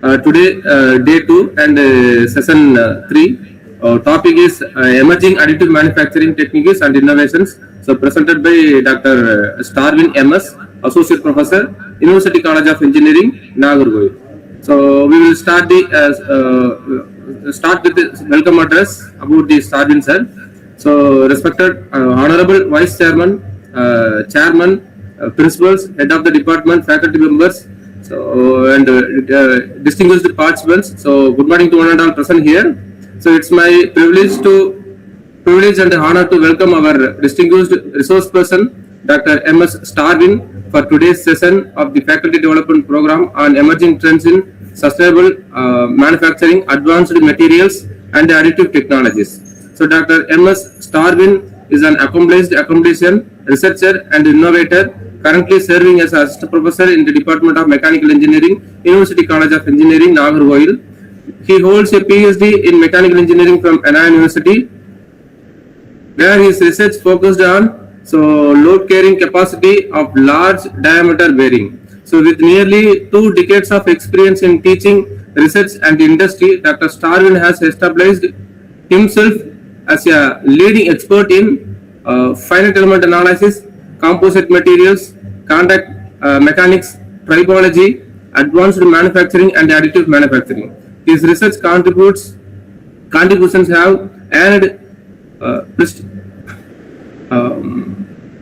Today, day 2 and session 3. Topic is emerging additive manufacturing techniques and innovations. So, presented by Dr. Starvin MS, Associate Professor, University College of Engineering, Nagarjuil. So, we will start with the welcome address about the Starvin sir. So, respected Honorable Vice Chairman, Chairman, Principals, Head of the Department, Faculty members, and distinguished participants. So, good morning to one and all present here. So, it's my privilege and honor to welcome our distinguished resource person, Dr. M.S. Starvin, for today's session of the Faculty Development Program on Emerging Trends in Sustainable Manufacturing, Advanced Materials, and Additive Technologies. So, Dr. M.S. Starvin is an accomplished researcher, and innovator, currently serving as assistant professor in the Department of Mechanical Engineering, University College of Engineering, Nagarjuil. He holds a PhD in Mechanical Engineering from Anna University, where his research focused on load carrying capacity of large diameter bearing. So, with nearly 2 decades of experience in teaching, research, and industry, Dr. Starvin has established himself as a leading expert in finite element analysis, composite materials, contact mechanics, tribology, advanced manufacturing, and additive manufacturing. His research contributions have earned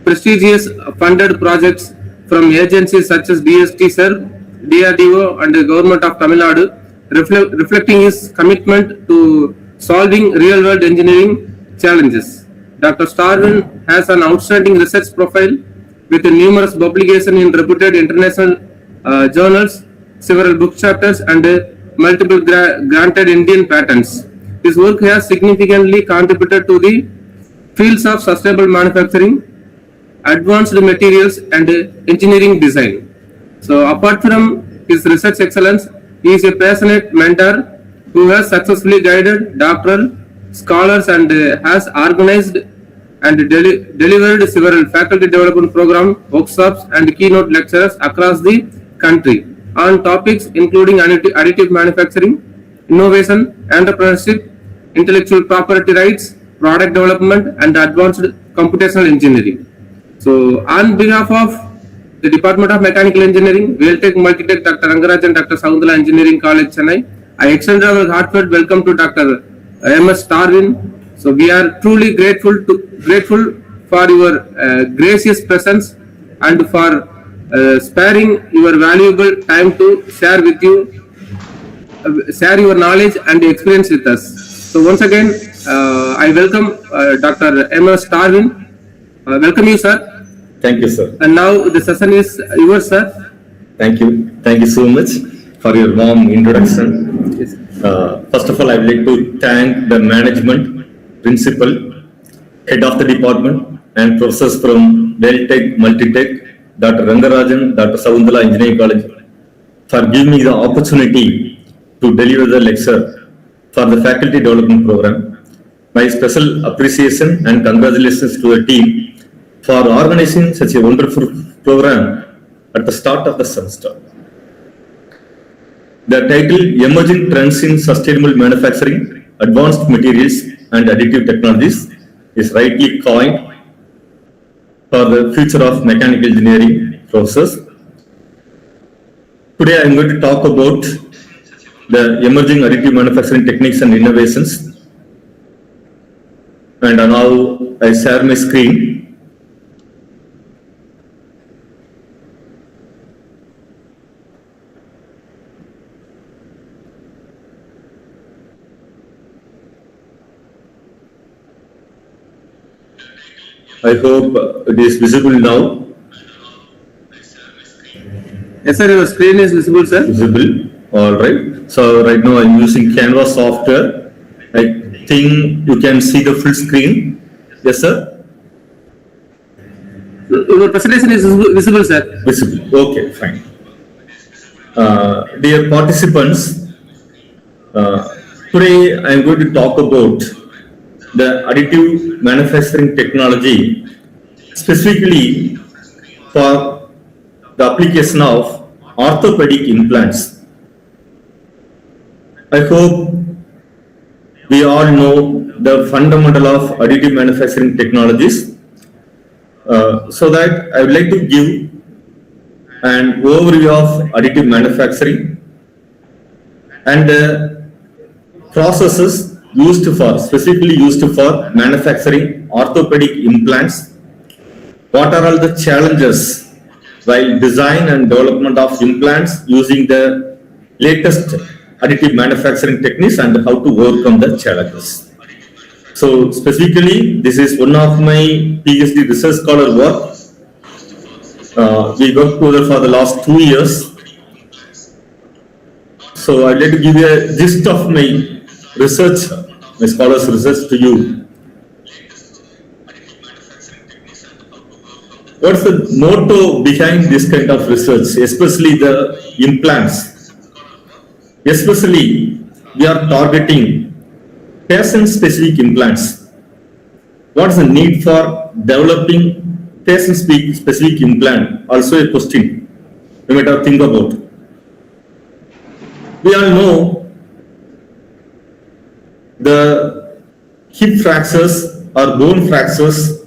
prestigious funded projects from agencies such as DST, DRDO, and the Government of Tamil Nadu, reflecting his commitment to solving real-world engineering challenges. Dr. Starvin has an outstanding research profile with numerous publications in reputed international journals, several book chapters, and multiple granted Indian patents. His work has significantly contributed to the fields of sustainable manufacturing, advanced materials, and engineering design. So, apart from his research excellence, he is a passionate mentor who has successfully guided doctoral scholars and has organized and delivered several faculty development program workshops and keynote lectures across the country on topics including additive manufacturing, innovation, entrepreneurship, intellectual property rights, product development, and advanced computational engineering. So, on behalf of the Department of Mechanical Engineering, Welltech Multitech, Dr. Rangaraj and Dr. Saundala Engineering College, Chennai, I extend our heartfelt welcome to Dr. M.S. Starvin. So, we are truly grateful for your gracious presence and for sparing your valuable time to share your knowledge and experience with us. So, once again, I welcome Dr. M.S. Starvin. Welcome you, sir. Thank you, sir. And now the session is yours, sir. Thank you. Thank you so much for your warm introduction. Yes. First of all, I would like to thank the management, principal, head of the department, and professors from Welltech, Multitech, Dr. Rangarajan, Dr. Saundala Engineering College, for giving me the opportunity to deliver the lecture for the faculty development program. My special appreciation and congratulations to the team for organizing such a wonderful program at the start of the semester. The title, Emerging Trends in Sustainable Manufacturing, Advanced Materials and Additive Technologies, is rightly coined for the future of mechanical engineering process. Today I am going to talk about the emerging additive manufacturing techniques and innovations. And now I share my screen. I hope it is visible now. Yes, sir. Your screen is visible, sir. Visible. All right. So right now I'm using Canva software. I think you can see the full screen. Yes, sir. Your presentation is visible, sir. Visible. Okay, fine. Dear participants, today I am going to talk about the additive manufacturing technology, specifically for the application of orthopedic implants. I hope we all know the fundamental of additive manufacturing technologies. So that I would like to give an overview of additive manufacturing and the processes specifically used for manufacturing orthopedic implants. What are all the challenges while design and development of implants using the latest additive manufacturing techniques and how to overcome the challenges. So specifically, this is one of my PhD research scholar work. We worked together for the last 2 years. So I'd like to give you a gist of my research, my scholar's research to you. What's the motto behind this kind of research, especially the implants? Especially, we are targeting patient-specific implants. What's the need for developing patient-specific implant? Also a question we might have to think about. We all know the hip fractures or bone fractures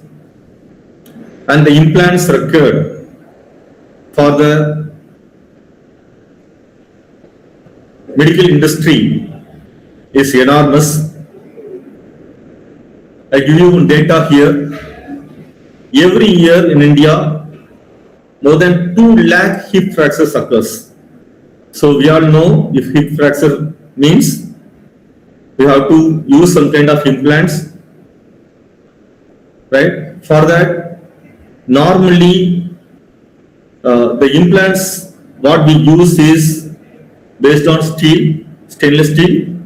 and the implants required for the medical industry is enormous. I give you data here. Every year in India, more than 2 lakh hip fractures occurs. So we all know if hip fracture means we have to use some kind of implants, right? For that, normally the implants what we use is based on steel, stainless steel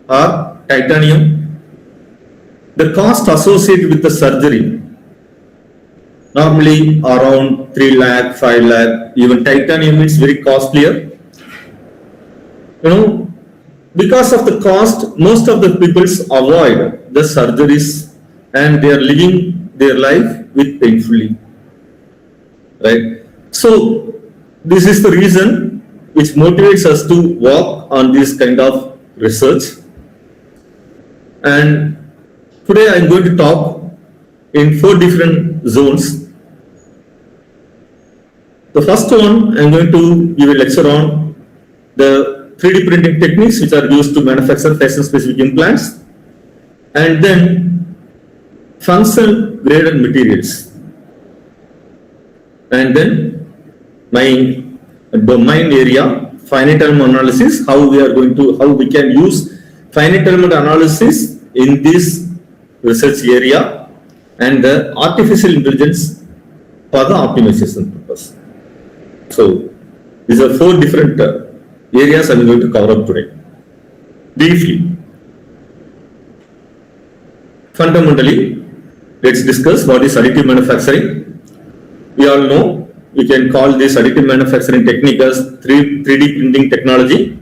or titanium. The cost associated with the surgery normally around 3 lakh, 5 lakh, even titanium is very costlier. Because of the cost, most of the people avoid the surgeries and they are living their life with painfully, right? So this is the reason which motivates us to work on this kind of research. And today I am going to talk in 4 different zones. The first one, I am going to give a lecture on the 3D printing techniques which are used to manufacture patient-specific implants, and then functional graded materials, and then my domain area, finite element analysis, how we can use finite element analysis in this research area, and the artificial intelligence for the optimization purpose. So these are 4 different areas I am going to cover up today. Briefly, fundamentally, let's discuss what is additive manufacturing. We all know we can call this additive manufacturing technique as 3D printing technology,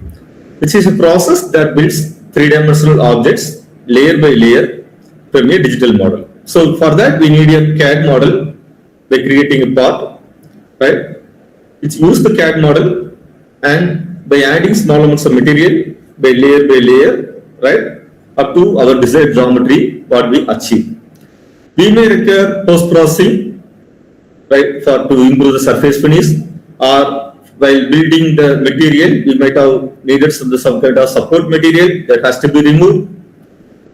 which is a process that builds 3-dimensional objects layer by layer from a digital model. So for that we need a CAD model by creating a part, right? It's use the CAD model and by adding small amounts of material by layer, right, up to our desired geometry, what we achieve. We may require post-processing, right, to improve the surface finish, or while building the material, we might have needed some kind of support material that has to be removed,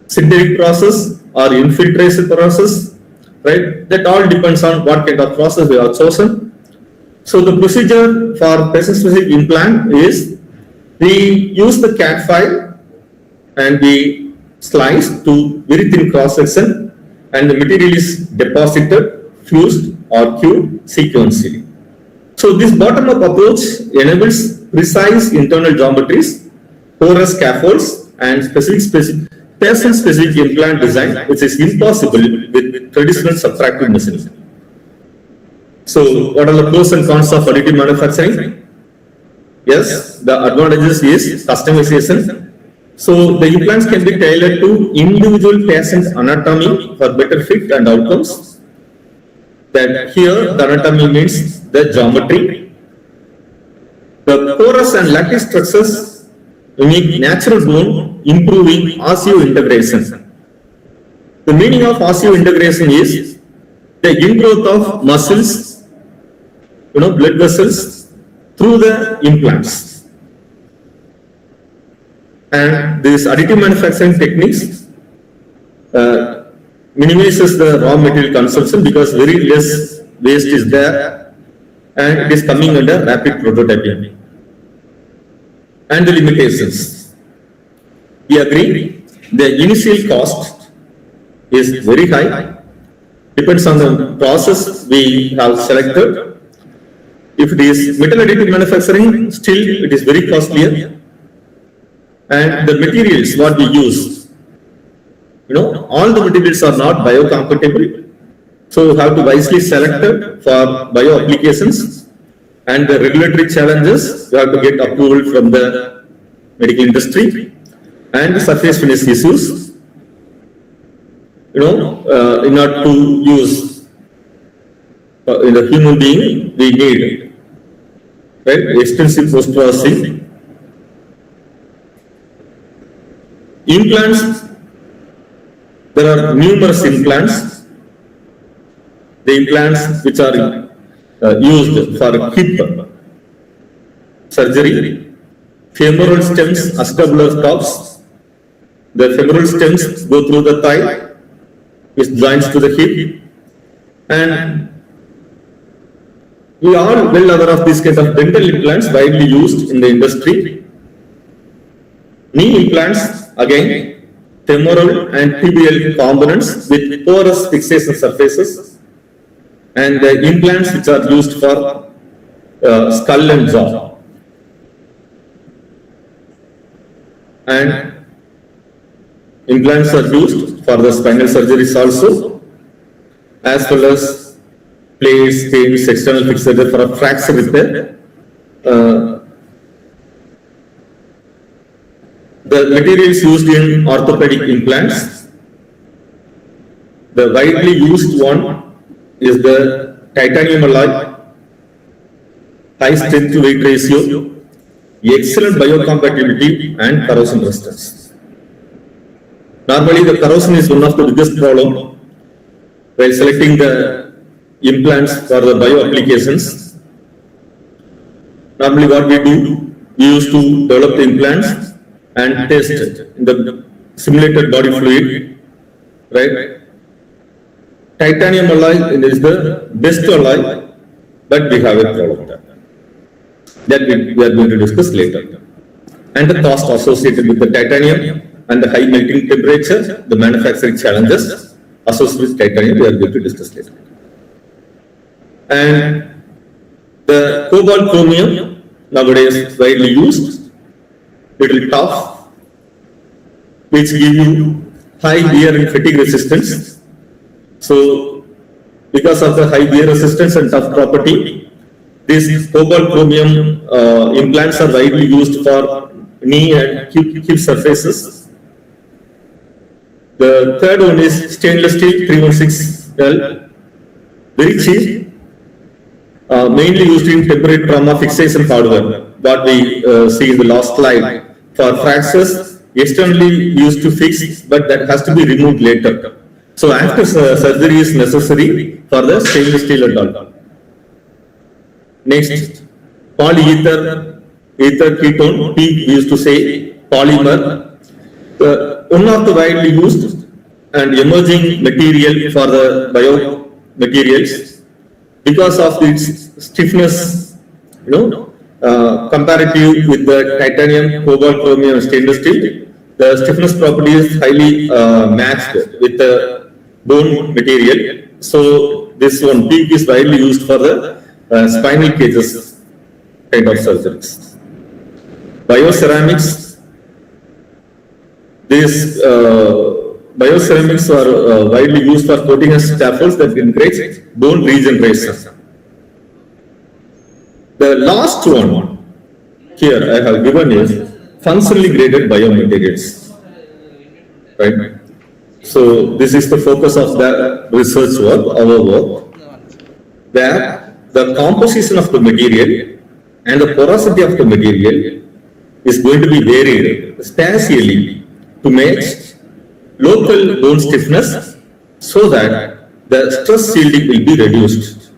synthetic process or infiltration process, right? That all depends on what kind of process we have chosen. So the procedure for patient-specific implant is we use the CAD file and we slice to very thin cross section, and the material is deposited, fused or cured sequentially. So this bottom-up approach enables precise internal geometries, porous scaffolds, and patient-specific implant design, which is impossible with traditional subtractive machines. So what are the pros and cons of additive manufacturing? Yes, the advantages is customization. So the implants can be tailored to individual patient anatomy for better fit and outcomes. That here the anatomy means the geometry. The porous and lattice structures mimic natural bone, improving osseointegration. The meaning of osseointegration is the ingrowth of muscles, blood vessels through the implants. And these additive manufacturing techniques minimizes the raw material consumption because very less waste is there and it is coming under rapid prototyping. And the limitations. We agree the initial cost is very high, depends on the process we have selected. If it is metal additive manufacturing, still it is very costly. And the materials what we use, all the materials are not biocompatible. So we have to wisely select it for bio applications. And the regulatory challenges, you have to get approval from the medical industry and the surface finish issues. In order to use in the human being, we need extensive post processing. Implants, there are numerous implants. The implants which are used for hip surgery, femoral stems, acetabular cups. The femoral stems go through the thigh, which joins to the hip, and we are well aware of this kind of dental implants widely used in the industry. Knee implants, again, femoral and tibial components with porous fixation surfaces, and the implants which are used for skull and jaw. And implants are used for the spinal surgeries also, as well as plates, scales, external fixator for a fracture repair. The materials used in orthopedic implants, the widely used one is the titanium alloy, high strength to weight ratio, excellent biocompatibility and corrosion resistance. Normally the corrosion is one of the biggest problem while selecting the implants for the bio applications. Normally what we do, we used to develop the implants and test it in the simulated body fluid, right? Titanium alloy is the best alloy, but we have a problem that we are going to discuss later. And the cost associated with the titanium and the high melting temperature, the manufacturing challenges associated with titanium, we are going to discuss later. And the cobalt chromium nowadays widely used, little tough, which give you high wear and fatigue resistance. So, because of the high wear resistance and tough property, these cobalt chromium implants are widely used for knee and hip surfaces. The third one is stainless steel 316L, very cheap, mainly used in temporary trauma fixation hardware, what we see in the last slide. For fractures, externally used to fix, but that has to be removed later. So after surgery is necessary for the stainless steel and all. Next, polyether ketone, P we used to say polymer. One of the widely used and emerging material for the bio materials because of its stiffness, comparative with the titanium, cobalt, chromium, and stainless steel, the stiffness property is highly matched with the bone material. So this one PEEK is widely used for the spinal cages kind of surgeries. Bioceramics. These bioceramics are widely used for coating as scaffolds that encourage bone regeneration. The last one here I have given is functionally graded biomaterials. Right? So this is the focus of the research work, our work, where the composition of the material and the porosity of the material is going to be varied spatially to match local bone stiffness so that the stress shielding will be reduced.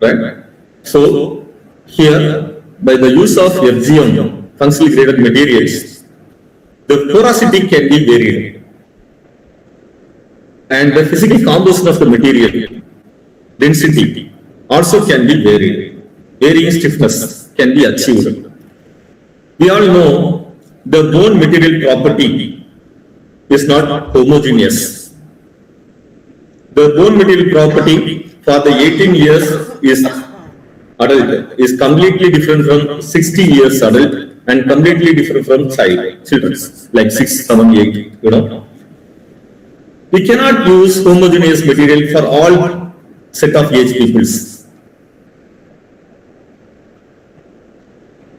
Right? So, here, by the use of FGM, functionally graded materials, the porosity can be varied. And the physical composition of the material, density, also can be varied. Varying stiffness can be achieved. We all know the bone material property is not homogeneous. The bone material property for the 18 years is adult is completely different from 60 years adult and completely different from children like 6, 7, 8, We cannot use homogeneous material for all set of age peoples.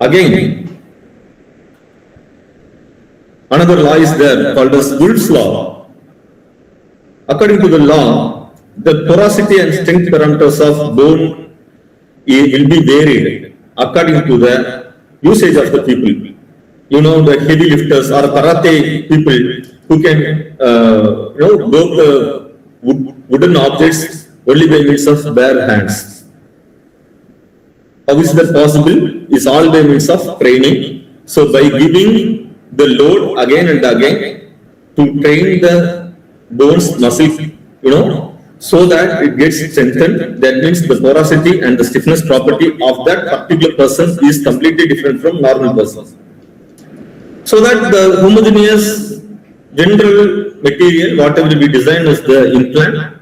Again, another law is there called as Wolff's law. According to the law, the porosity and strength parameters of bone will be varied according to the usage of the people. The heavy lifters or karate people who can, work the wooden objects only by means of bare hands. How is that possible? Is all by means of training. So by giving the load again and again to train the bones muscle, so that it gets strengthened. That means the porosity and the stiffness property of that particular person is completely different from normal person. So that the homogeneous general material, whatever we design as the implant,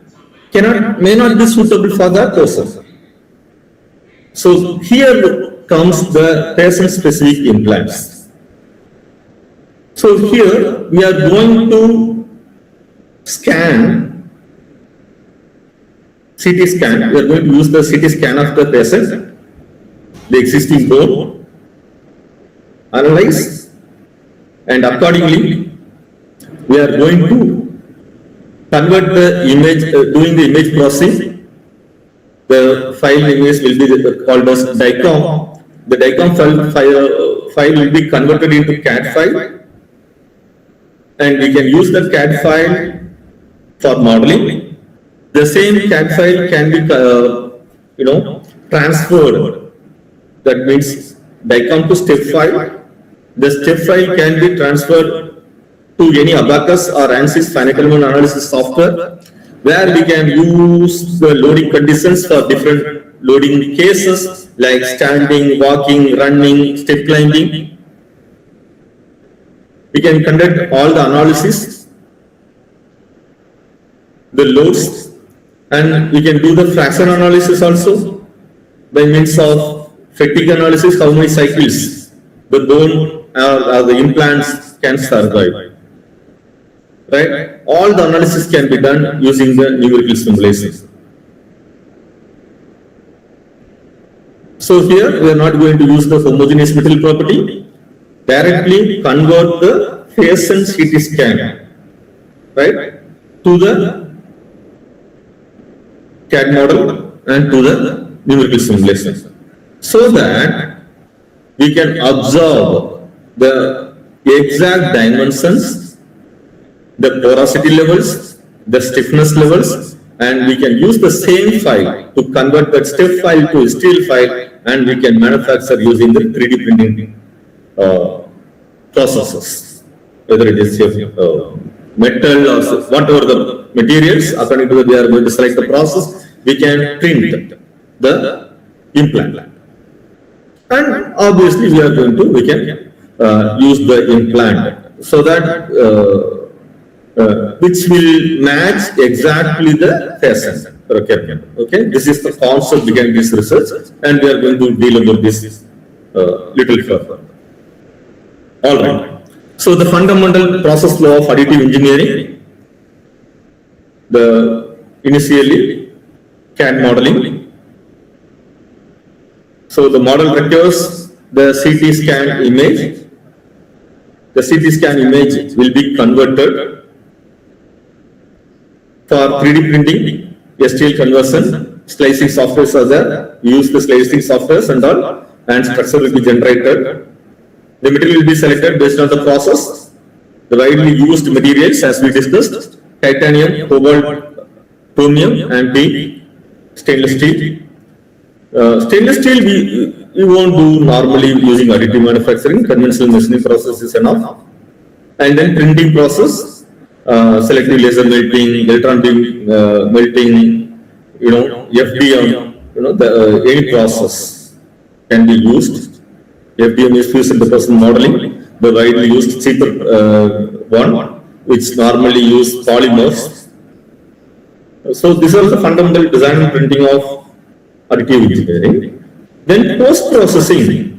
may not be suitable for that person. So here comes the patient-specific implants. So here we are going to scan, CT scan, we are going to use the CT scan of the patient, the existing bone, analyze, and accordingly we are going to convert the image, doing the image processing. The file image will be called as DICOM. The DICOM file will be converted into CAD file, and we can use the CAD file for modeling. The same CAD file can be, transferred. That means DICOM to step file. The step file can be transferred to any Abacus or ANSYS finite element analysis software, where we can use the loading conditions for different loading cases like standing, walking, running, step climbing. We can conduct all the analysis, the loads, and we can do the fraction analysis also by means of fatigue analysis, how many cycles the bone or the implants can survive. Right? All the analysis can be done using the numerical simulation. So here we are not going to use the homogeneous material property. Directly convert the patient CT scan, right, to the CAD model and to the numerical simulation, so that we can observe the exact dimensions, the porosity levels, the stiffness levels, and we can use the same file to convert that step file to a still file, and we can manufacture using the 3D printing processes, whether it is metal or whatever the materials, according to they are going to select the process, we can print the implant. And obviously we can use the implant so that which will match exactly the patient requirement. Okay, this is the concept behind this research, and we are going to deal about this little further. All right. So the fundamental process law of additive engineering, initially CAD modeling. So the model requires the CT scan image. The CT scan image will be converted for 3D printing, STL conversion, slicing softwares are there. Use the slicing softwares and all, and structure will be generated. The material will be selected based on the process. The widely used materials, as we discussed, titanium, cobalt, chromium, and the stainless steel. Stainless steel we won't do normally using additive manufacturing. Conventional machining process is enough. And then printing process, selective laser melting, electron beam melting, FDM, any process can be used. FDM is fusion deposition modeling, the widely used cheaper one, which normally use polymers. So these are the fundamental design and printing of additive engineering. Then post-processing.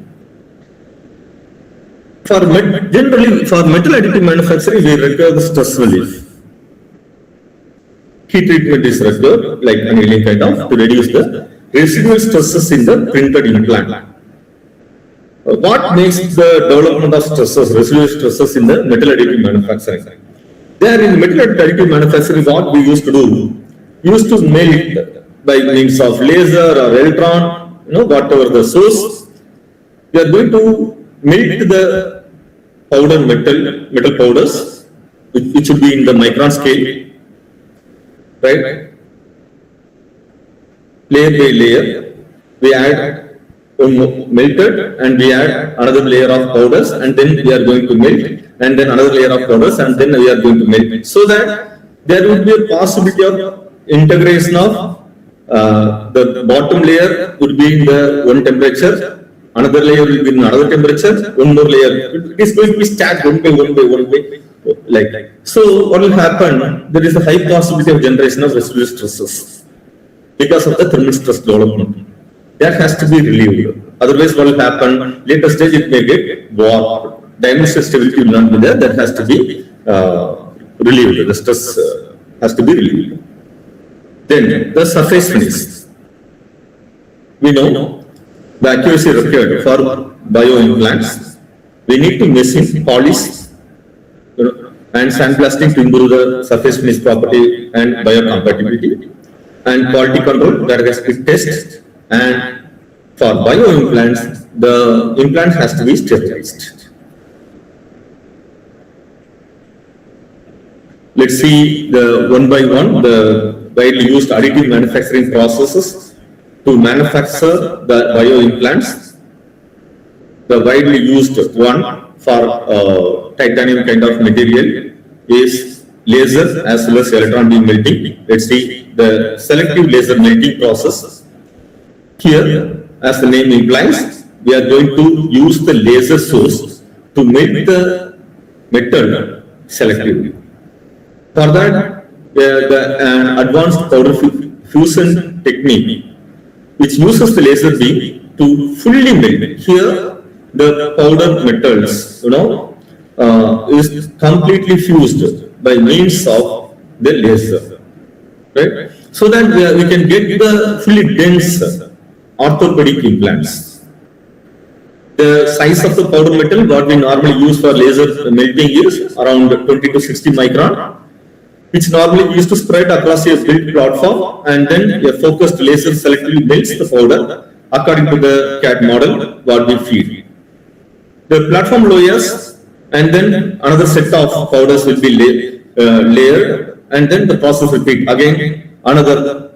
Generally, for metal additive manufacturing, we require the stress relief. Heat treatment is required, like annealing kind of, to reduce the residual stresses in the printed implant. What makes the development of stresses, residual stresses in the metal additive manufacturing? There in metal additive manufacturing, what we used to do, we used to melt by means of laser or electron, whatever the source. We are going to melt the powder metal powders, which should be in the micron scale, right? Layer by layer, we add melted and we add another layer of powders, and then we are going to melt, and then another layer of powders, and then we are going to melt, so that there will be a possibility of integration of the bottom layer would be in the one temperature, another layer will be in another temperature, one more layer. It is going to be stacked one by one by one by, like. So what will happen? There is a high possibility of generation of residual stresses because of the thermal stress development. That has to be relieved. Otherwise, what will happen? Later stage, it may get warped. Dimensional stability will not be there. That has to be relieved. The stress has to be relieved. Then the surface finish. We know the accuracy required for bioimplants. We need to machine, polish, and sandblasting to improve the surface finish property and biocompatibility, and quality control, that has to be tested. And for bioimplants, the implant has to be sterilized. Let's see the one by one, the widely used additive manufacturing processes to manufacture the bioimplants. The widely used one for titanium kind of material is laser as well as electron beam melting. Let's see the selective laser melting process. Here, as the name implies, we are going to use the laser source to melt the metal selectively. For that, the advanced powder fusion technique, which uses the laser beam to fully melt. Here, the powder metals, is completely fused by means of the laser, right? So that we can get the fully dense orthopedic implants. The size of the powder metal, what we normally use for laser melting, is around 20 to 60 micron, which normally used to spread across a built platform, and then a focused laser selectively melts the powder according to the CAD model what we feed. The platform layers, and then another set of powders will be layered, and then the process repeat again. Another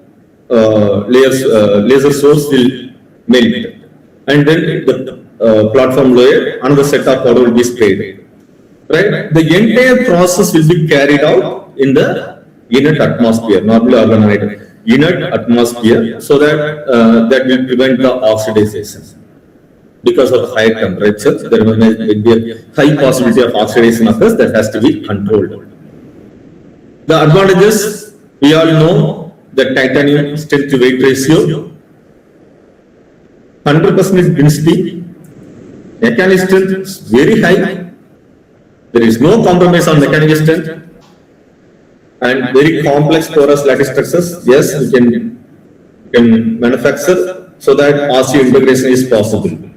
laser source will melt, and then the platform layer, another set of powder will be sprayed. Right? The entire process will be carried out in the inert atmosphere, normally organoid inert atmosphere, so that that will prevent the oxidation. Because of high temperature, there may be a high possibility of oxidation occurs, that has to be controlled. The advantages, we all know the titanium strength to weight ratio, 100% density, mechanical strength is very high, there is no compromise on mechanical strength, and very complex porous lattice structures, yes, we can manufacture so that RC integration is possible.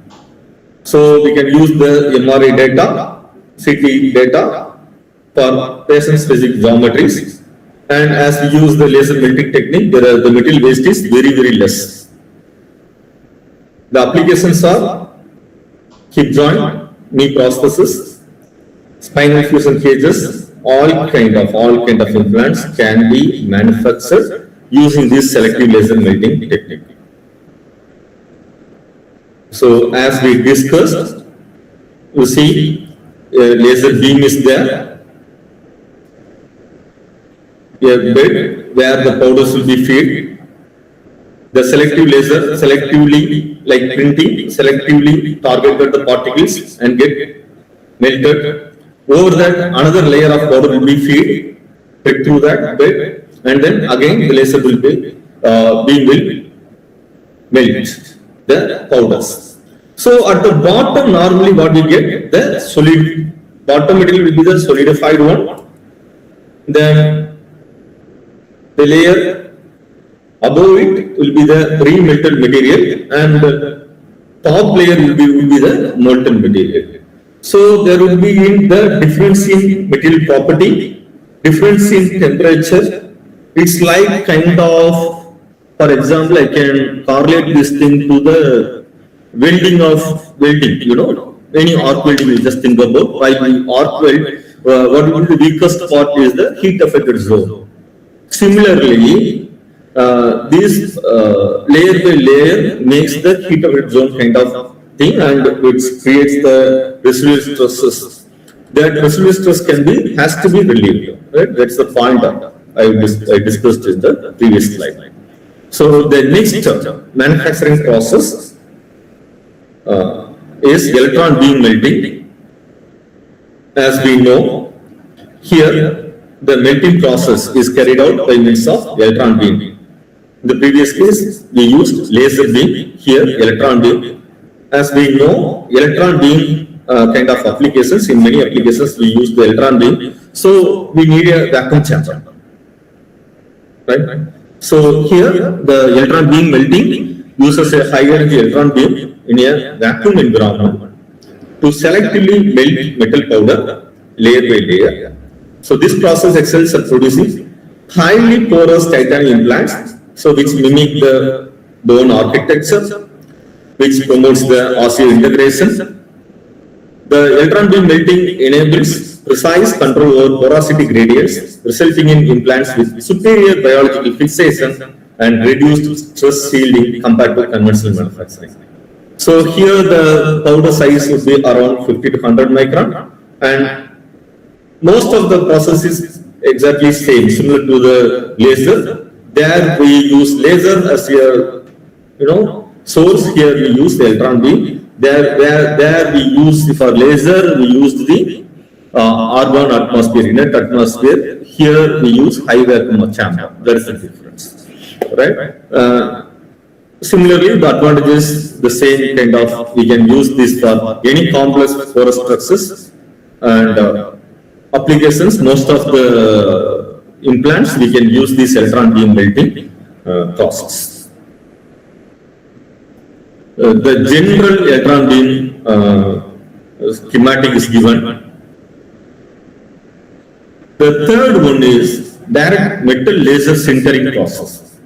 So we can use the MRI data, CT data for patient-specific geometries, and as we use the laser melting technique, the material waste is very, very less. The applications are hip joint, knee prosthesis, spinal fusion cages, all kind of implants can be manufactured using this selective laser melting technique. So as we discussed, you see laser beam is there, a bed where the powders will be fed. The selective laser selectively, like printing, selectively targeted the particles and get melted. Over that, another layer of powder will be fed through that bed, and then again the laser will be beam will melt the powders. So at the bottom, normally what we get, the solid bottom material will be the solidified one. Then the layer above it will be the pre-melted material, and the top layer will be the molten material. So there will be the difference in material property, difference in temperature. It's like kind of, for example, I can correlate this thing to the welding, you know, any arc welding you just think about. While we arc weld, what will be the weakest part is the heat affected zone. Similarly, this layer by layer makes the heat affected zone kind of thing, and which creates the residual stresses. That residual stress has to be relieved, right? That's the point I discussed in the previous slide. So the next manufacturing process is electron beam melting. As we know, here the melting process is carried out by means of electron beam. In the previous case, we used laser beam, here electron beam. As we know, electron beam kind of applications, in many applications we use the electron beam. So we need a vacuum chamber, right? So here the electron beam melting uses a high energy electron beam in a vacuum environment to selectively melt metal powder layer by layer. So this process excels at producing highly porous titanium implants, so which mimic the bone architecture, which promotes the osseous integration. The electron beam melting enables precise control over porosity gradients, resulting in implants with superior biological fixation and reduced stress shielding compared to conventional manufacturing. So here the powder size would be around 50 to 100 micron, and most of the process is exactly same, similar to the laser. There we use laser as a source. Here we use the electron beam. There we use for laser we used the argon atmosphere, inert atmosphere. Here we use high vacuum chamber. That is the difference, right? Similarly, the advantage is the same kind of. We can use this for any complex porous structures and applications. Most of the implants we can use this electron beam melting process. The general electron beam schematic is given. The third one is direct metal laser sintering process.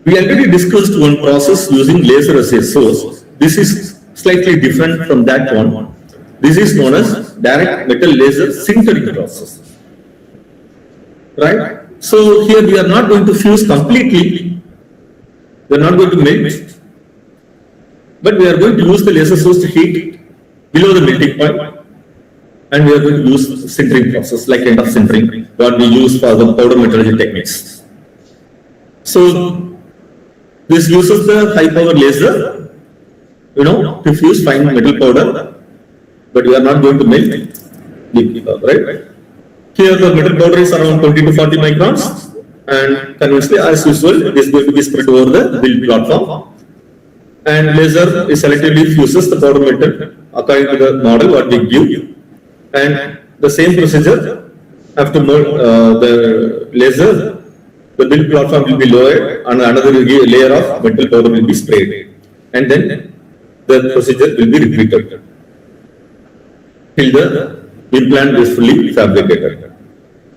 We already discussed one process using laser as a source. This is slightly different from that one. This is known as direct metal laser sintering process. Right? So here we are not going to fuse completely. We are not going to melt, but we are going to use the laser source to heat below the melting point, and we are going to use sintering process, like kind of sintering what we use for the powder metallurgy techniques. So this uses the high power laser, to fuse fine metal powder, but we are not going to melt, right? Here the metal powder is around 20 to 40 microns, and conventionally, as usual, it is going to be spread over the build platform. And laser is selectively fuses the powder metal according to the model what we give. And the same procedure, after the laser, the build platform will be lowered and another layer of metal powder will be sprayed. And then the procedure will be repeated till the implant is fully fabricated.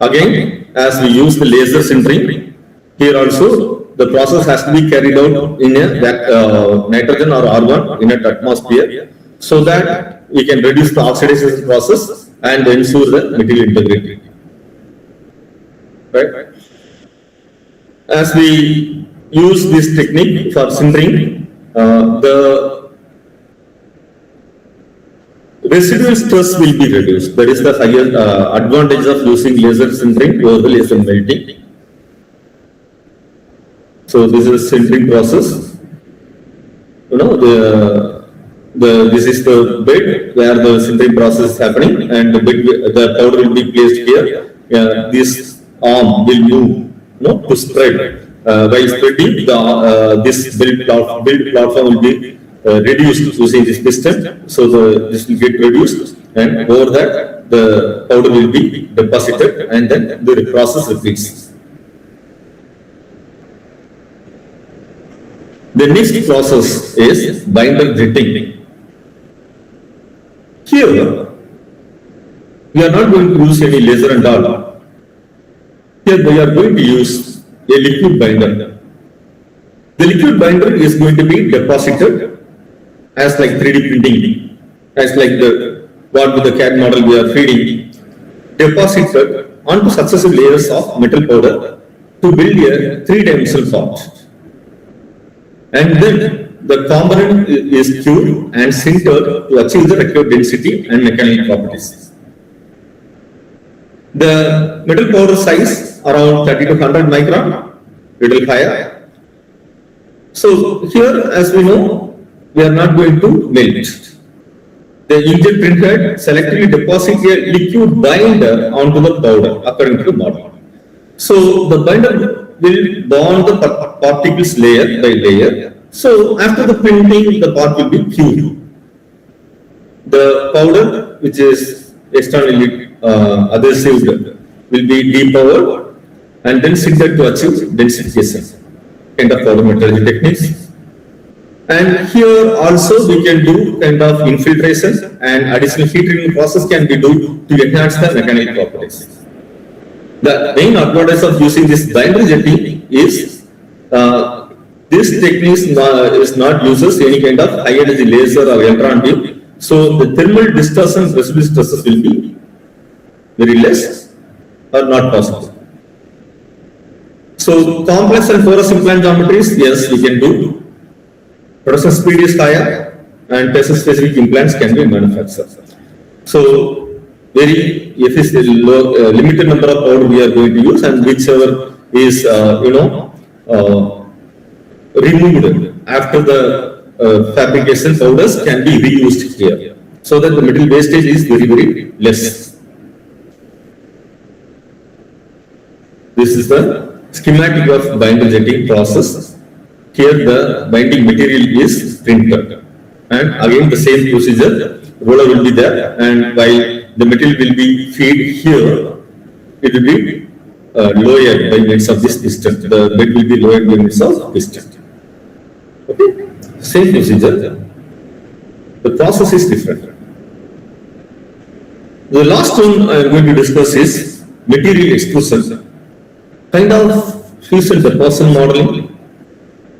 Again, as we use the laser sintering, here also the process has to be carried out in a nitrogen or argon in an atmosphere, so that we can reduce the oxidation process and ensure the material integrity. Right? As we use this technique for sintering, the residual stress will be reduced. That is the higher advantage of using laser sintering over the laser melting. So this is sintering process. You know, this is the bed where the sintering process is happening, and the powder will be placed here. This arm will move, to spread. While spreading, this build platform will be reduced using this piston. So this will get reduced, and over that the powder will be deposited, and then the process repeats. The next process is binder jetting. Here, we are not going to use any laser and all. Here we are going to use a liquid binder. The liquid binder is going to be deposited as like 3D printing, as like what with the CAD model we are feeding, deposited onto successive layers of metal powder to build a three-dimensional part. And then the component is cured and sintered to achieve the required density and mechanical properties. The metal powder size around 30 to 100 micron, little higher. So here, as we know, we are not going to melt. The inkjet printhead selectively deposits a liquid binder onto the powder according to the model. So the binder will bond the particles layer by layer. So after the printing, the part will be cured. The powder, which is externally adhesive, will be depowered and then sintered to achieve densification, kind of powder metallurgy techniques. And here also we can do kind of infiltration, and additional heat treatment process can be done to enhance the mechanical properties. The main advantage of using this binder jetting is this technique is not uses any kind of high energy laser or electron beam, so the thermal distortion residual stresses will be very less or not possible. So complex and porous implant geometries, yes, we can do. Production speed is higher, and test specific implants can be manufactured. So very limited number of powder we are going to use, and whichever is removed after the fabrication powders can be reused here, so that the material wastage is very, very less. This is the schematic of binder jetting process. Here the binding material is printed, and again the same procedure, roller will be there, and while the material will be fed here, it will be lowered by means of this piston. The bed will be lowered by means of piston. Okay, same procedure. The process is different. The last one I am going to discuss is material extrusion. Kind of fusion deposition modeling.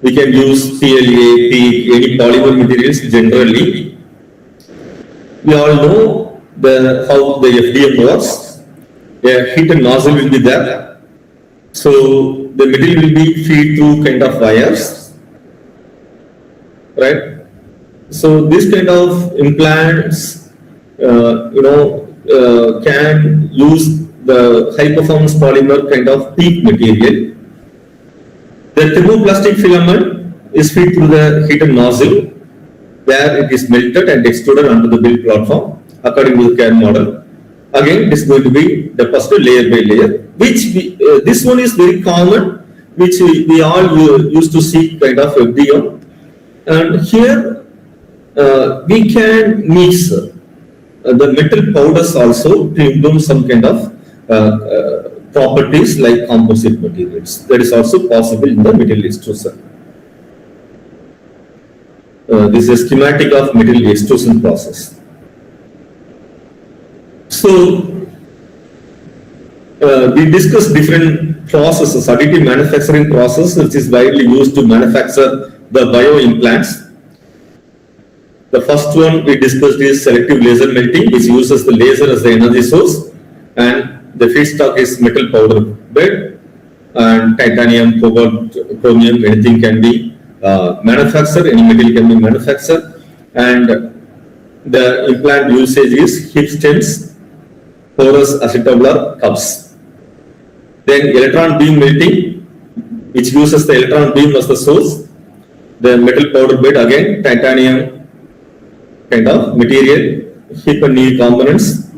We can use PLA, PEEK, any polymer materials generally. We all know how the FDM works. A heated nozzle will be there. So the material will be fed through kind of wires. Right? So this kind of implants, can use the high performance polymer kind of PEEK material. The thermoplastic filament is fed through the heated nozzle, where it is melted and extruded onto the build platform according to the CAD model. Again, it is going to be deposited layer by layer, which this one is very common, which we all used to see kind of FDM. And here we can mix the metal powders also to improve some kind of properties like composite materials. That is also possible in the material extrusion. This is a schematic of material extrusion process. So we discussed different processes. Additive manufacturing process, which is widely used to manufacture the bio implants. The first one we discussed is selective laser melting, which uses the laser as the energy source, and the feedstock is metal powder bed, and titanium, cobalt, chromium, anything can be manufactured, any material can be manufactured, and the implant usage is hip stems, porous acetabular cups. Then electron beam melting, which uses the electron beam as the source, the metal powder bed, again titanium kind of material, hip and knee components,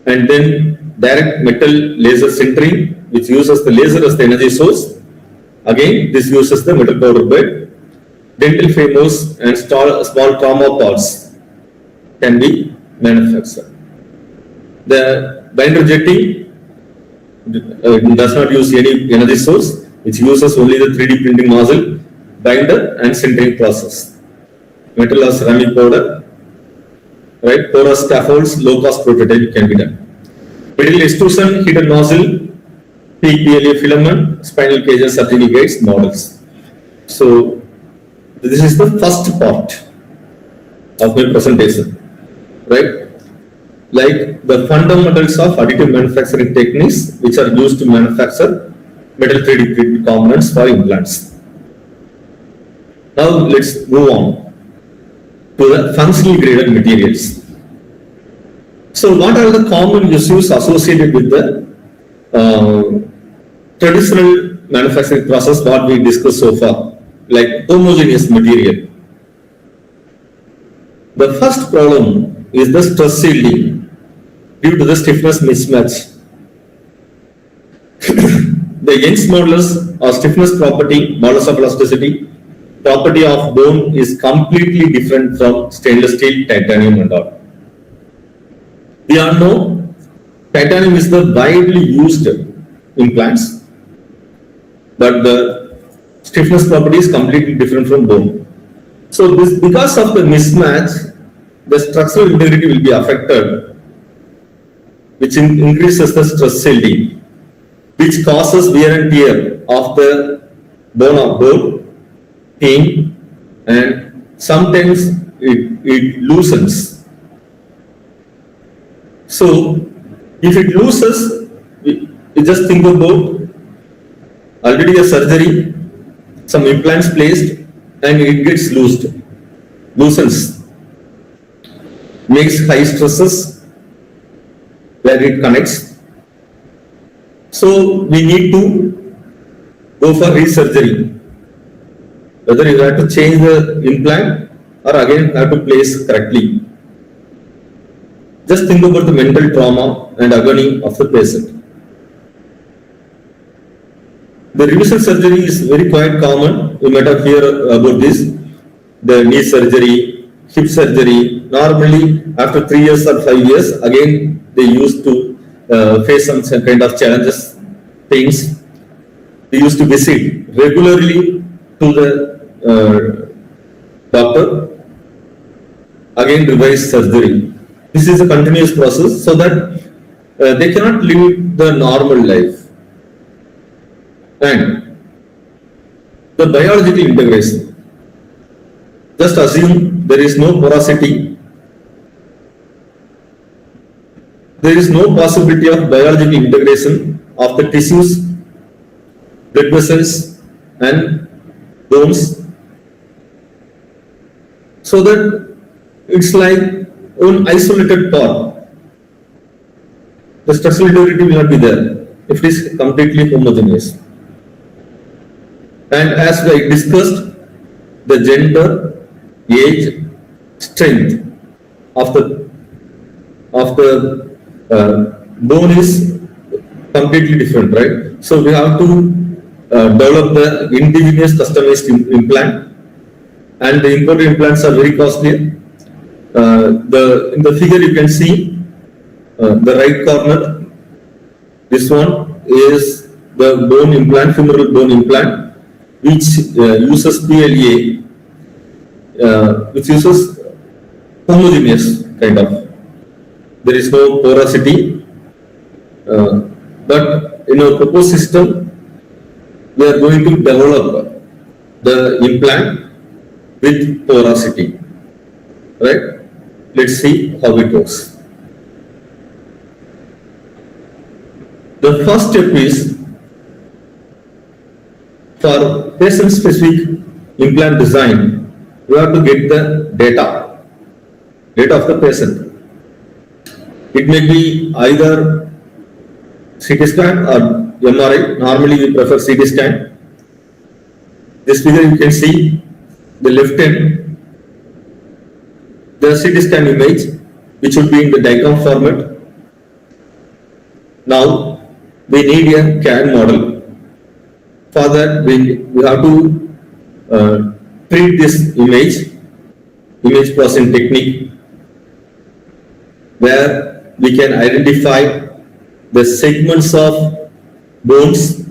and then direct metal laser sintering, which uses the laser as the energy source. Again, this uses the metal powder bed. Dental femurs and small trauma parts can be manufactured. The binder jetting does not use any energy source, which uses only the 3D printing nozzle, binder and sintering process. Metal or ceramic powder, right? Porous scaffolds, low cost prototype can be done. Middle extrusion, heated nozzle, peak PLA filament, spinal cages, certificates, models. So this is the first part of my presentation, right? Like the fundamentals of additive manufacturing techniques which are used to manufacture metal 3D printed components for implants. Now let's move on to the functionally graded materials. So what are the common issues associated with the traditional manufacturing process what we discussed so far, like homogeneous material? The first problem is the stress shielding due to the stiffness mismatch. The Young's modulus or stiffness property, modulus of elasticity, property of bone is completely different from stainless steel, titanium and all. We all know titanium is the widely used implants, but the stiffness property is completely different from bone. So this, because of the mismatch, the structural integrity will be affected, which increases the stress shielding, which causes wear and tear of the bone of bone, pain, and sometimes it loosens. So if it loosens, you just think about already a surgery, some implants placed, and it gets loosens, makes high stresses where it connects. So we need to go for resurgery. Whether you have to change the implant or again have to place correctly. Just think about the mental trauma and agony of the patient. The revision surgery is very quite common. You might have heard about this. The knee surgery, hip surgery. Normally, after 3 years or 5 years, again they used to face some kind of challenges, pains. They used to visit regularly to the doctor. Again, revise surgery. This is a continuous process so that they cannot live the normal life. And the biological integration. Just assume there is no porosity. There is no possibility of biological integration of the tissues, blood vessels, and bones. So that it's like an isolated part. The structural integrity will not be there if it is completely homogeneous. And as I discussed, the gender, age, strength of the bone is completely different, right? So we have to develop the indigenous customized implant, and the imported implants are very costly. In the figure you can see the right corner. This one is the bone implant, femoral bone implant, which uses PLA, which uses homogeneous kind of. There is no porosity, but in our proposed system, we are going to develop the implant with porosity. right? Let's see how it works. The first step is for patient specific implant design, you have to get the data of the patient. It may be either CT scan or MRI. Normally we prefer CT scan. This figure you can see the left end, the CT scan image, which would be in the diagram format. Now we need a CAD model. For that we have to treat this image processing technique, where we can identify the segments of bones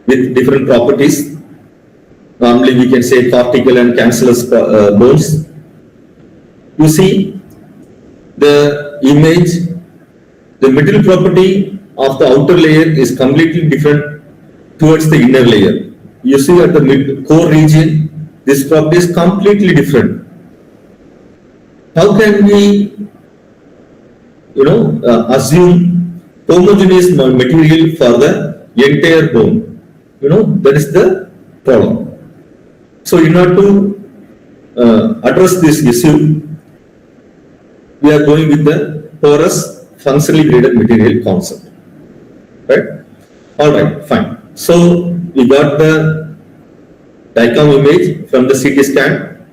with different properties. Normally we can say cortical and cancellous bones. You see the image, the middle property of the outer layer is completely different towards the inner layer. You see at the mid core region, this property is completely different. How can we assume homogeneous material for the entire bone? That is the problem. So in order to address this issue, we are going with the porous functionally graded material concept, right? All right, fine. So we got the diagram image from the CT scan.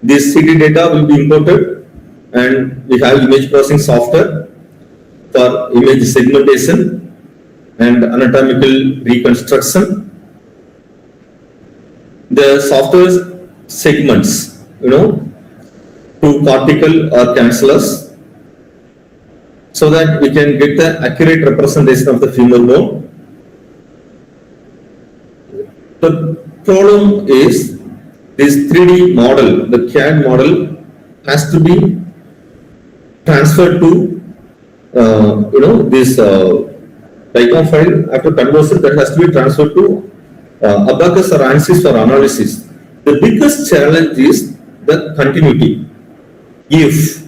This CT data will be imported, and we have image processing software for image segmentation and anatomical reconstruction. The software segments, to cortical or cancellous, so that we can get the accurate representation of the femur bone. The problem is this 3D model, the CAD model, has to be transferred to this diagram file. After conversion, that has to be transferred to Abacus or ANSYS for analysis. The biggest challenge is the continuity. If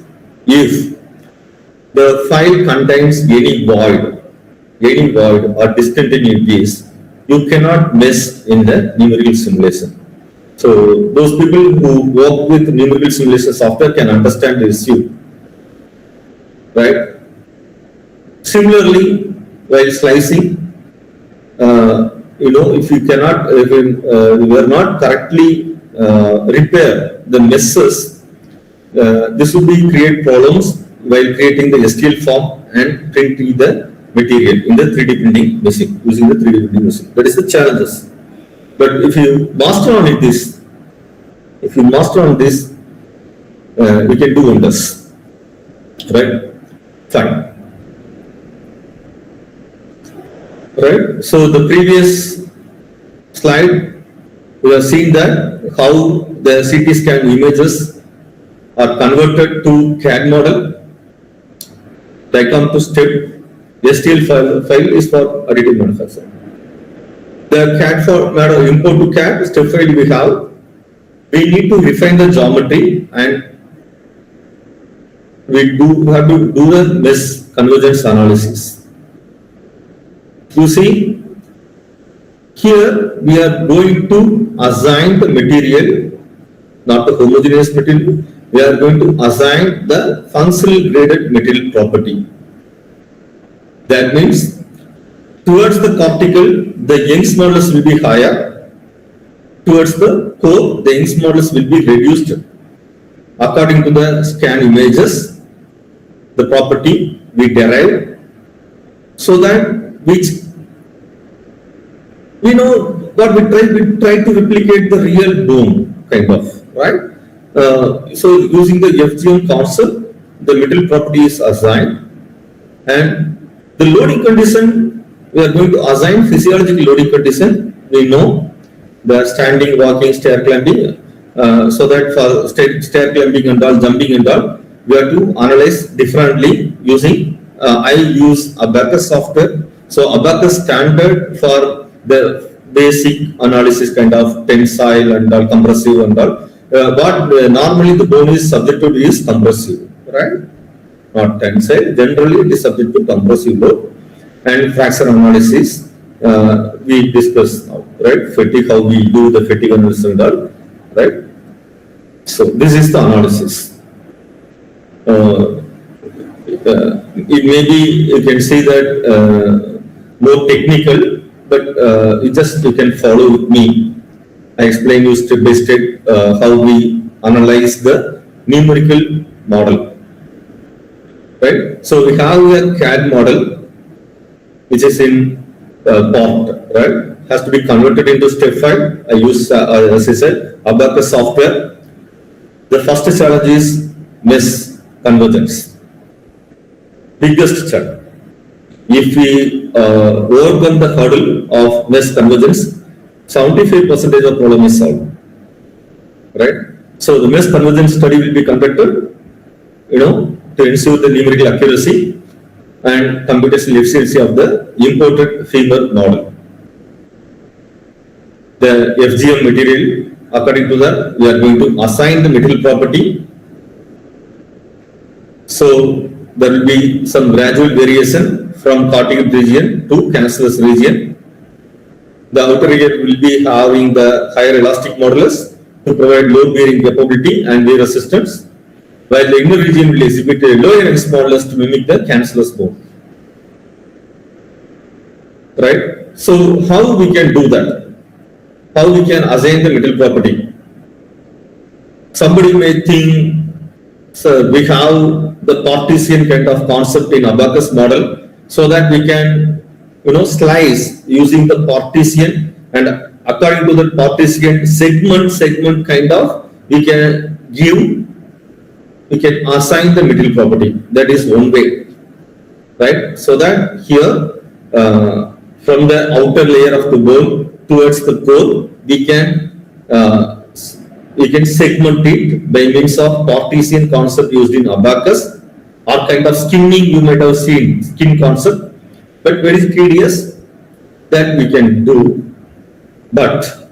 the file contains any void or discontinuities, you cannot mess in the numerical simulation. So those people who work with numerical simulation software can understand the issue, right? Similarly, while slicing, if you are not correctly repair the messes, this will create problems while creating the STL form and printing the material in the 3D printing machine, using the 3D printing machine. That is the challenges. But if you master on this, we can do wonders, right? Fine. Right. So the previous slide, we have seen that how the CT scan images are converted to CAD model. Diagram to step. STL file is for additive manufacturing. The CAD format or import to CAD step file we have. We need to refine the geometry, and we have to do the mesh convergence analysis. You see, here we are going to assign the material, not the homogeneous material. We are going to assign the functional graded material property. That means towards the cortical, the Young's modulus will be higher. Towards the core, the Young's modulus will be reduced. According to the scan images, the property we derive, so that which what we try to replicate the real bone, kind of, right? So using the FGM concept, the middle property is assigned, and the loading condition, we are going to assign physiological loading condition. We know the standing, walking, stair climbing, so that for stair climbing and all, jumping and all, we have to analyze differently using, I use Abacus software. So Abacus standard for the basic analysis, kind of tensile and all, compressive and all, what normally the bone is subject to is compressive, right? Not tensile. Generally, it is subject to compressive load. And fracture analysis, we discussed now, right? Fatigue, how we do the fatigue analysis and all, right? So this is the analysis. It may be, you can say that more technical, but you can follow with me. I explain you step by step how we analyze the numerical model. Right? So we have a CAD model which is in port, right? Has to be converted into step file. I use, as I said, Abacus software. The first challenge is mesh convergence. Biggest challenge. If we overcome the hurdle of mesh convergence, 75% of problem is solved. Right? So the mesh convergence study will be conducted, to ensure the numerical accuracy and computational efficiency of the imported femur model. The FGM material, according to that, we are going to assign the material property. So there will be some gradual variation from cartilage region to cancellous region. The outer region will be having the higher elastic modulus to provide load bearing capability and wear resistance, while the inner region will exhibit a lower Young's modulus to mimic the cancellous bone. Right? So how we can do that? How we can assign the material property? Somebody may think, so we have the partition kind of concept in Abacus model, so that we can slice using the partition, and according to the partition segment kind of, we can assign the material property. That is one way, right? So that here from the outer layer of the bone towards the core, we can segment it by means of partition concept used in Abacus, or kind of skinning you might have seen, skin concept, but very tedious that we can do. But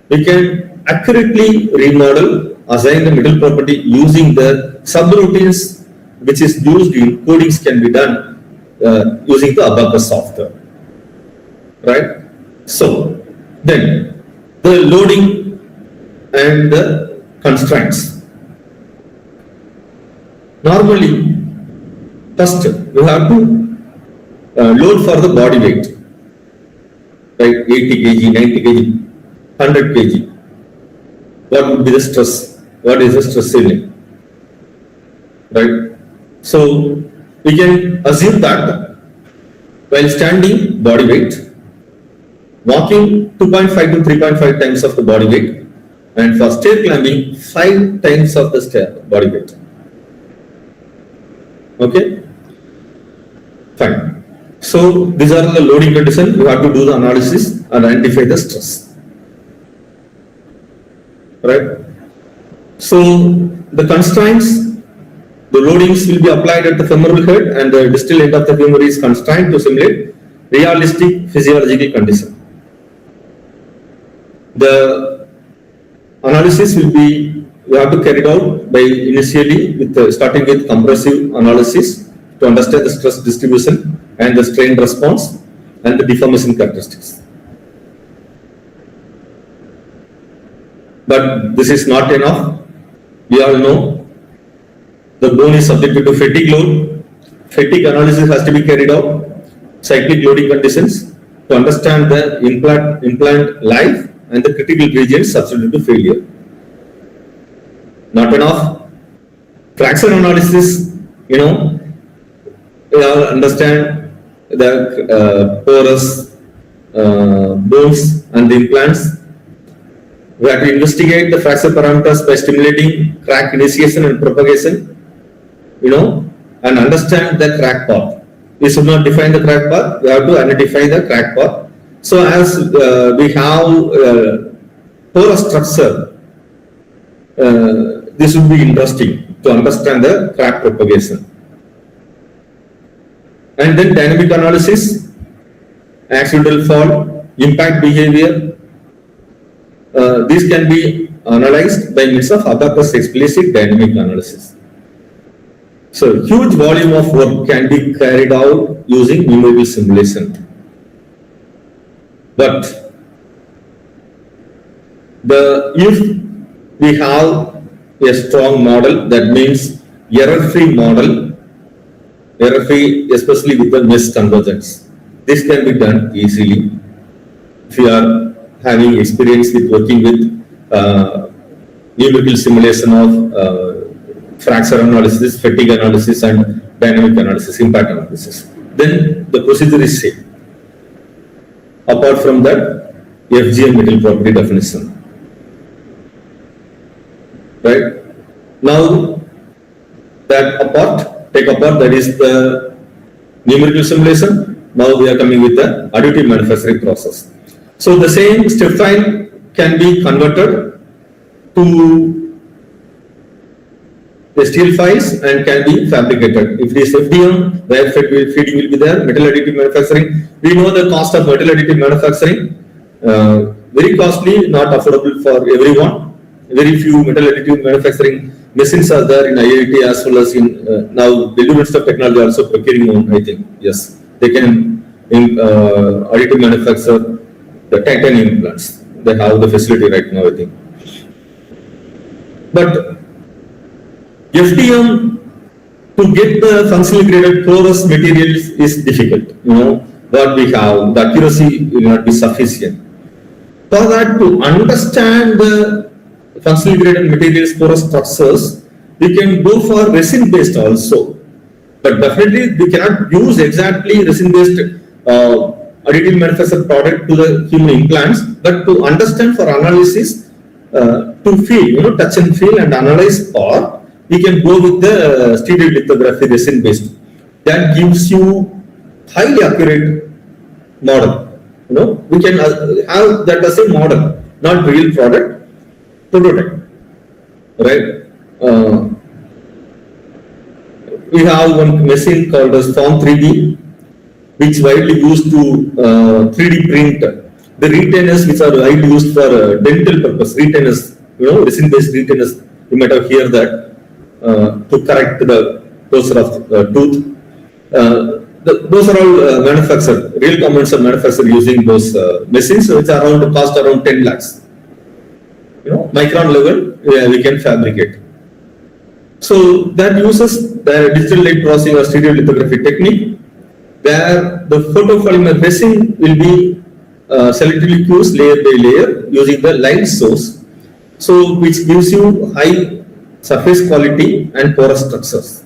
we can accurately remodel, assign the middle property using the subroutines which is used in codings can be done using the Abacus software. Right? So then the loading and the constraints. Normally, first we have to load for the body weight, right? 80 kg, 90 kg, 100 kg. What would be the stress? What is the stress ceiling? Right? So we can assume that while standing, body weight, walking 2.5 to 3.5 times of the body weight, and for stair climbing 5 times of the stair body weight. Okay? Fine. So these are the loading conditions. You have to do the analysis and identify the stress. Right? So the constraints, the loadings will be applied at the femoral head, and the distal end of the femur is constrained to simulate realistic physiological condition. The analysis will be, you have to carry it out by initially with starting with compressive analysis to understand the stress distribution and the strain response and the deformation characteristics. But this is not enough. We all know the bone is subjected to fatigue load. Fatigue analysis has to be carried out, cyclic loading conditions to understand the implant life and the critical regions subject to failure. Not enough. Fracture analysis, we all understand the porous bones and the implants. We have to investigate the fracture parameters by stimulating crack initiation and propagation, and understand the crack path. We should not define the crack path, we have to identify the crack path. So as we have porous structure, this would be interesting to understand the crack propagation. And then dynamic analysis, accidental fall, impact behavior. These can be analyzed by means of abacus explicit dynamic analysis. So huge volume of work can be carried out using numerical simulation. But if we have a strong model, that means error-free model, error-free especially with the mesh convergence, this can be done easily if you are having experience with working with numerical simulation of fracture analysis, fatigue analysis, and dynamic analysis, impact analysis. Then the procedure is same. Apart from that, FGM metal property definition. Right? Now, take apart, that is the numerical simulation. Now we are coming with the additive manufacturing process. So the same step file can be converted to the steel files and can be fabricated. If it is FDM, where feeding will be there, metal additive manufacturing. We know the cost of metal additive manufacturing, very costly, not affordable for everyone. Very few metal additive manufacturing machines are there in IIT as well as in now the University of Technology also procuring one, I think. Yes, they can additive manufacture the titanium implants. They have the facility right now, I think. But FDM, to get the functionally graded porous materials is difficult. What we have, the accuracy will not be sufficient. For that, to understand the functionally graded materials, porous structures, we can go for resin-based also. But definitely, we cannot use exactly resin-based additive manufactured product to the human implants, but to understand for analysis, to feel, touch and feel and analyze, or we can go with the stereolithography resin based. That gives you highly accurate model. We can have that as a model, not real product, prototype. Right? We have one machine called as Form 3D, which is widely used to 3D print the retainers, which are widely used for dental purpose. Retainers, resin based retainers. You might have heard that. To correct the closure of tooth. Those are all manufactured, real components are manufactured using those machines, which are cost around 10 lakhs. Micron level, we can fabricate. So that uses the digital light processing or stereolithography technique, where the photopolymer resin will be selectively fused layer by layer using the light source, so which gives you high surface quality and porous structures.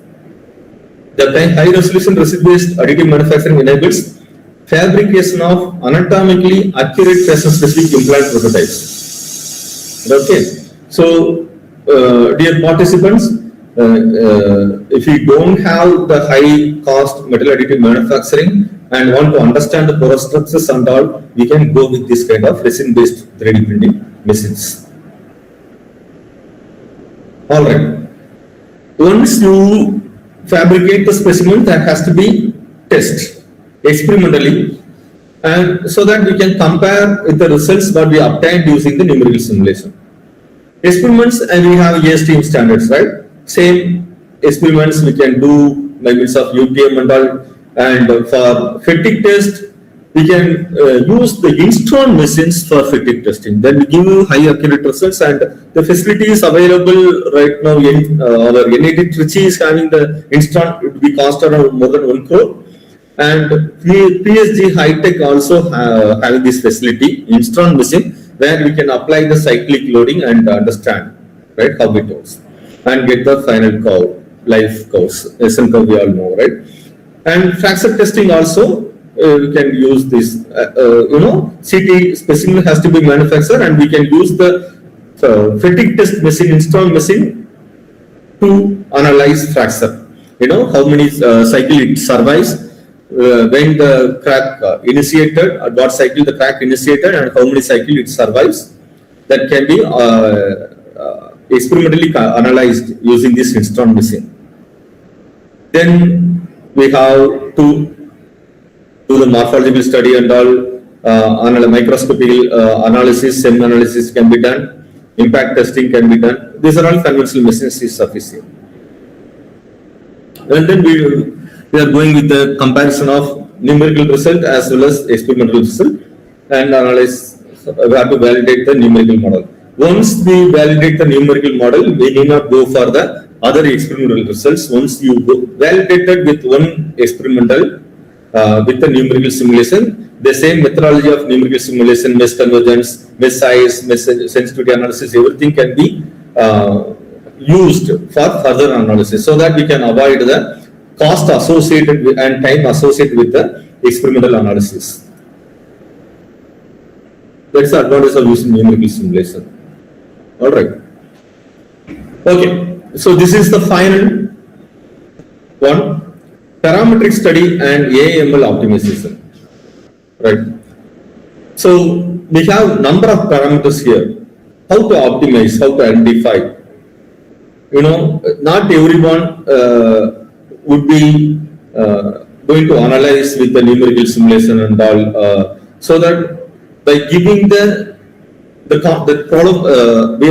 The high resolution resin-based additive manufacturing enables fabrication of anatomically accurate fashion-specific implant prototypes. Okay. So, dear participants, if you don't have the high cost metal additive manufacturing and want to understand the porous structures and all, we can go with this kind of resin-based 3D printing machines. Alright, once you fabricate the specimen, that has to be tested experimentally, and so that we can compare with the results that we obtained using the numerical simulation. Experiments, and we have ESTM standards, right? Same experiments we can do by means of UTM and all, and for fatigue test, we can use the Instron machines for fatigue testing. Then we give you high accurate results, and the facility is available right now. Our NIT Trichy is having the Instron. It will be cost around more than 1 crore. And PSG High Tech also having this facility, Instron machine, where we can apply the cyclic loading and understand, right, how it works, and get the final curve, life curves, SN curve we all know, right? And fracture testing also. We can use this, CT specimen has to be manufactured, and we can use the fatigue test machine, Instron machine, to analyze fracture. How many cycle it survives, when the crack initiated, at what cycle the crack initiated, and how many cycle it survives. That can be experimentally analyzed using this Instron machine. Then we have to do the morphological study and all, microscopic analysis, SEM analysis can be done, impact testing can be done. These are all conventional machines is sufficient. And then we are going with the comparison of numerical result as well as experimental result and analyze. We have to validate the numerical model. Once we validate the numerical model, we need not go for the other experimental results. Once you validated with one experimental with the numerical simulation, the same methodology of numerical simulation, mesh convergence, mesh size, mesh sensitivity analysis, everything can be used for further analysis so that we can avoid the cost associated with and time associated with the experimental analysis. That's the advantage of using numerical simulation. All right. Okay. So this is the final one: parametric study and AML optimization. Right. So we have number of parameters here. How to optimize? How to identify? You know, not everyone would be going to analyze with the numerical simulation and all. So that by giving the problem,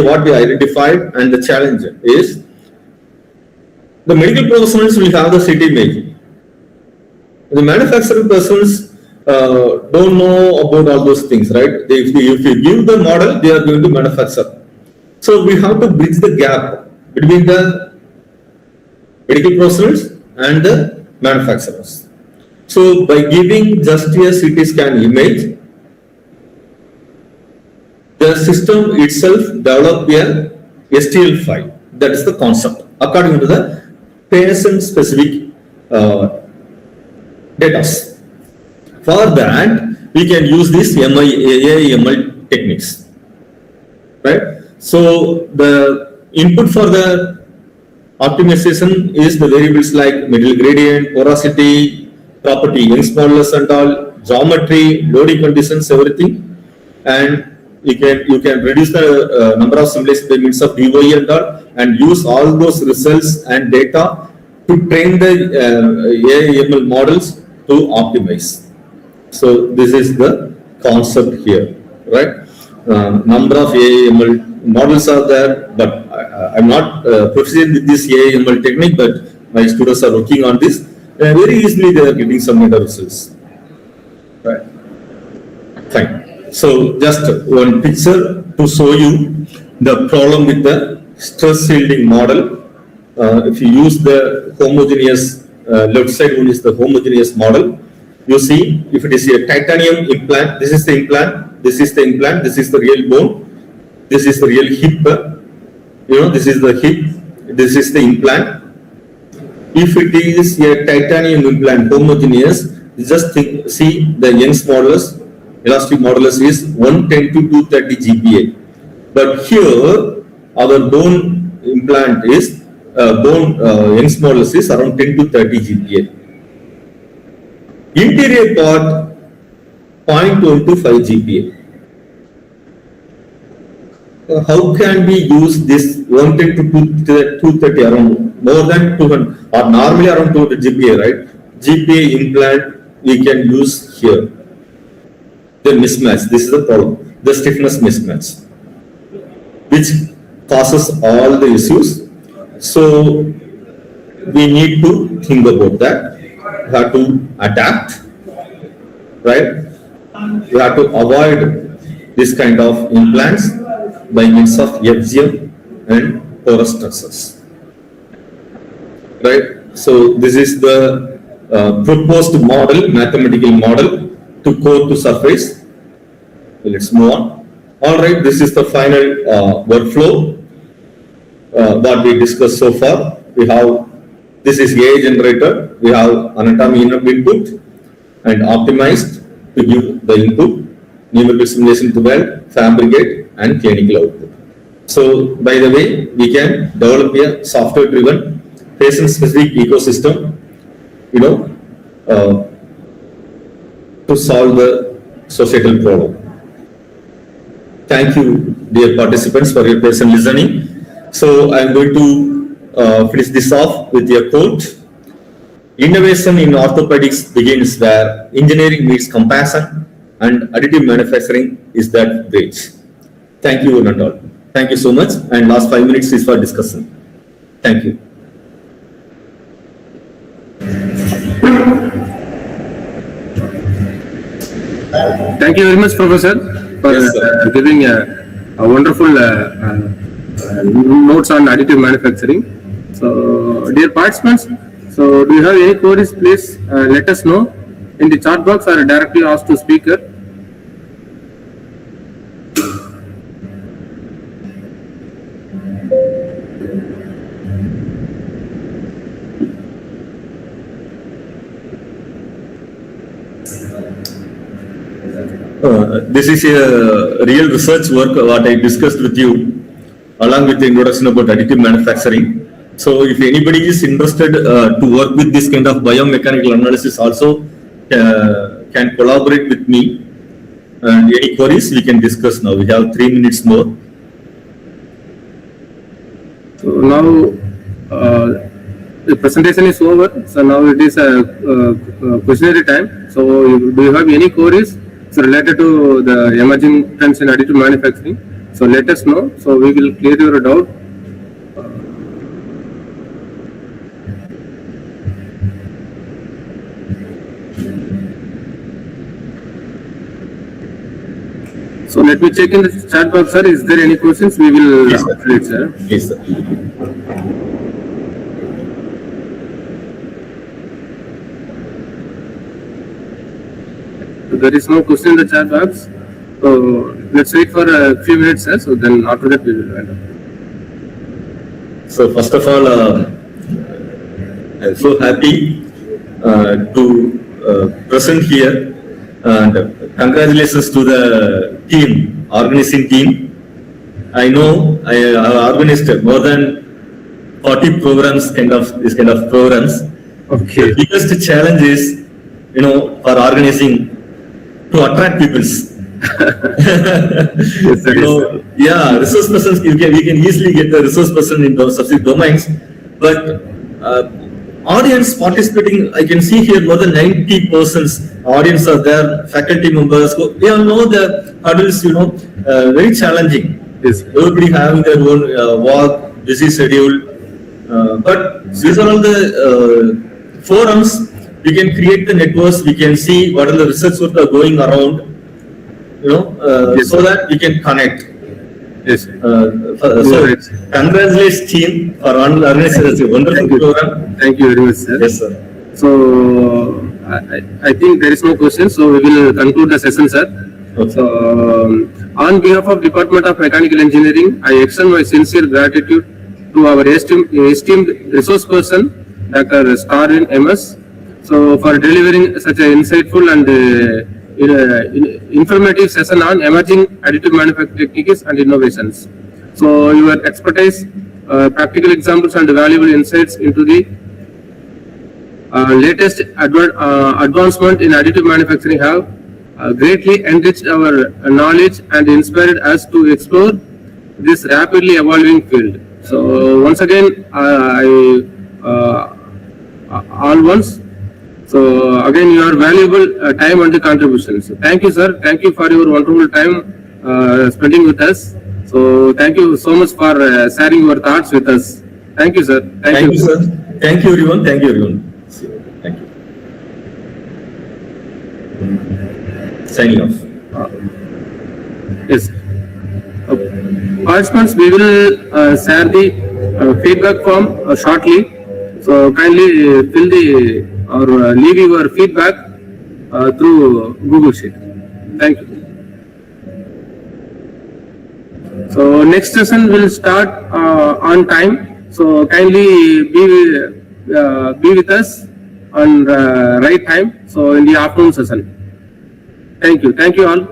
what we identified and the challenge is the medical professionals will have the CT image. The manufacturing persons don't know about all those things, right? If you give the model, they are going to manufacture. So we have to bridge the gap between the medical professionals and the manufacturers. So by giving just a CT scan image, the system itself develop a STL file. That is the concept according to the patient specific data. For that, we can use this AIML techniques, right? So the input for the optimization is the variables like material gradient, porosity, property, Young's modulus and all, geometry, loading conditions, everything, and you can reduce the number of simulation by means of DOE and all, and use all those results and data to train the AIML models to optimize. So this is the concept here, right? Number of AIML models are there, but I'm not proficient with this AIML technique, but my students are working on this. Very easily they are getting some meta results. Right. Fine. So just one picture to show you the problem with the stress shielding model. If you use the homogeneous, left side one is the homogeneous model. You see, if it is a titanium implant, this is the implant, this is the implant, this is the real bone, this is the real hip, you know, this is the hip, this is the implant. If it is a titanium implant, homogeneous, just see the Young's modulus, elastic modulus is 110 to 230 GPa. But here, our bone implant is, Young's modulus is around 10 to 30 GPa. Interior part 0.1 to 5 GPa. How can we use this 110 to 230 around more than 200 or normally around 200 GPa, right? GPa implant we can use here. The mismatch, this is the problem, the stiffness mismatch, which causes all the issues. So we need to think about that. We have to adapt, right? We have to avoid this kind of implants by means of FGM and porous structures, right? So this is the proposed model, mathematical model to core to surface. Let's move on. All right, this is the final workflow what we discussed so far. We have, this is AI generator, we have anatomy input and optimized to give the input, numerical simulation to weld, fabricate and clinical output. So by the way, we can develop a software driven patient specific ecosystem, you know, to solve the societal problem. Thank you, dear participants, for your patient listening. So I am going to finish this off with a quote. Innovation in orthopedics begins where engineering meets compassion and additive manufacturing is that bridge. Thank you, one and all. Thank you so much. And last 5 minutes is for discussion. Thank you. Thank you very much, Professor, for Yes, sir. giving a wonderful notes on additive manufacturing. So, dear participants, so do you have any queries? Please let us know in the chat box or directly ask to speaker. This is a real research work what I discussed with you along with the introduction about additive manufacturing. So if anybody is interested to work with this kind of biomechanical analysis also can collaborate with me, and any queries we can discuss now. We have 3 minutes more. So now the presentation is over. So now it is a questionnaire time. So do you have any queries related to the emerging trends in additive manufacturing? So let us know. So we will clear your doubt. So let me check in the chat box, sir. Is there any questions? We will Yes, sir. answer it, sir. Yes, sir. So there is no question in the chat box. So let's wait for a few minutes, sir. So then after that we will wind up. So first of all, I'm so happy to present here, and congratulations to the team, organizing team. I know I have organized more than 40 programs, this kind of programs. Okay. The biggest challenge is, for organizing to attract peoples. Yes, sir, yes, sir. Yeah, resource persons, we can easily get the resource person in those specific domains, but audience participating, I can see here more than 90 persons audience are there, faculty members, they all know the hurdles, very challenging. Yes. Everybody having their own work, busy schedule, but these are all the forums. We can create the networks, we can see what are the research work are going around, Yes, so sir. that we can connect. Yes. So, Right. congratulations team for organizing such a wonderful Thank you. program. Thank you very much, sir. Yes, sir. So I think there is no question. So we will conclude the session, sir. Okay. So on behalf of Department of Mechanical Engineering, I extend my sincere gratitude to our esteemed resource person, Dr. Starwin MS, so for delivering such an insightful and informative session on emerging additive manufacturing techniques and innovations. So your expertise, practical examples and valuable insights into the latest advancement in additive manufacturing have greatly enriched our knowledge and inspired us to explore this rapidly evolving field. So once again, all once. So again, your valuable time and contributions. So thank you, sir. Thank you for your wonderful time spending with us. So thank you so much for sharing your thoughts with us. Thank you, sir. Thank you, sir. Thank you, everyone. Thank you, everyone. Thank you. Signing off. Yes. Participants, we will share the feedback form shortly. So kindly fill the or leave your feedback through Google Sheet. Thank you. So next session will start on time. So kindly be with us on right time. So in the afternoon session. Thank you. Thank you all.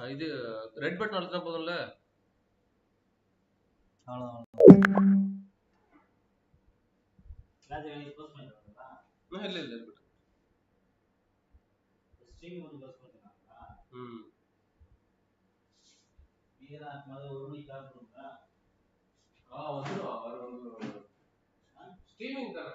இது red button அழுத்தினா போதும்ல. இல்ல இல்ல இருக்கட்டும். ம். வந்துடும். Streaming தானே.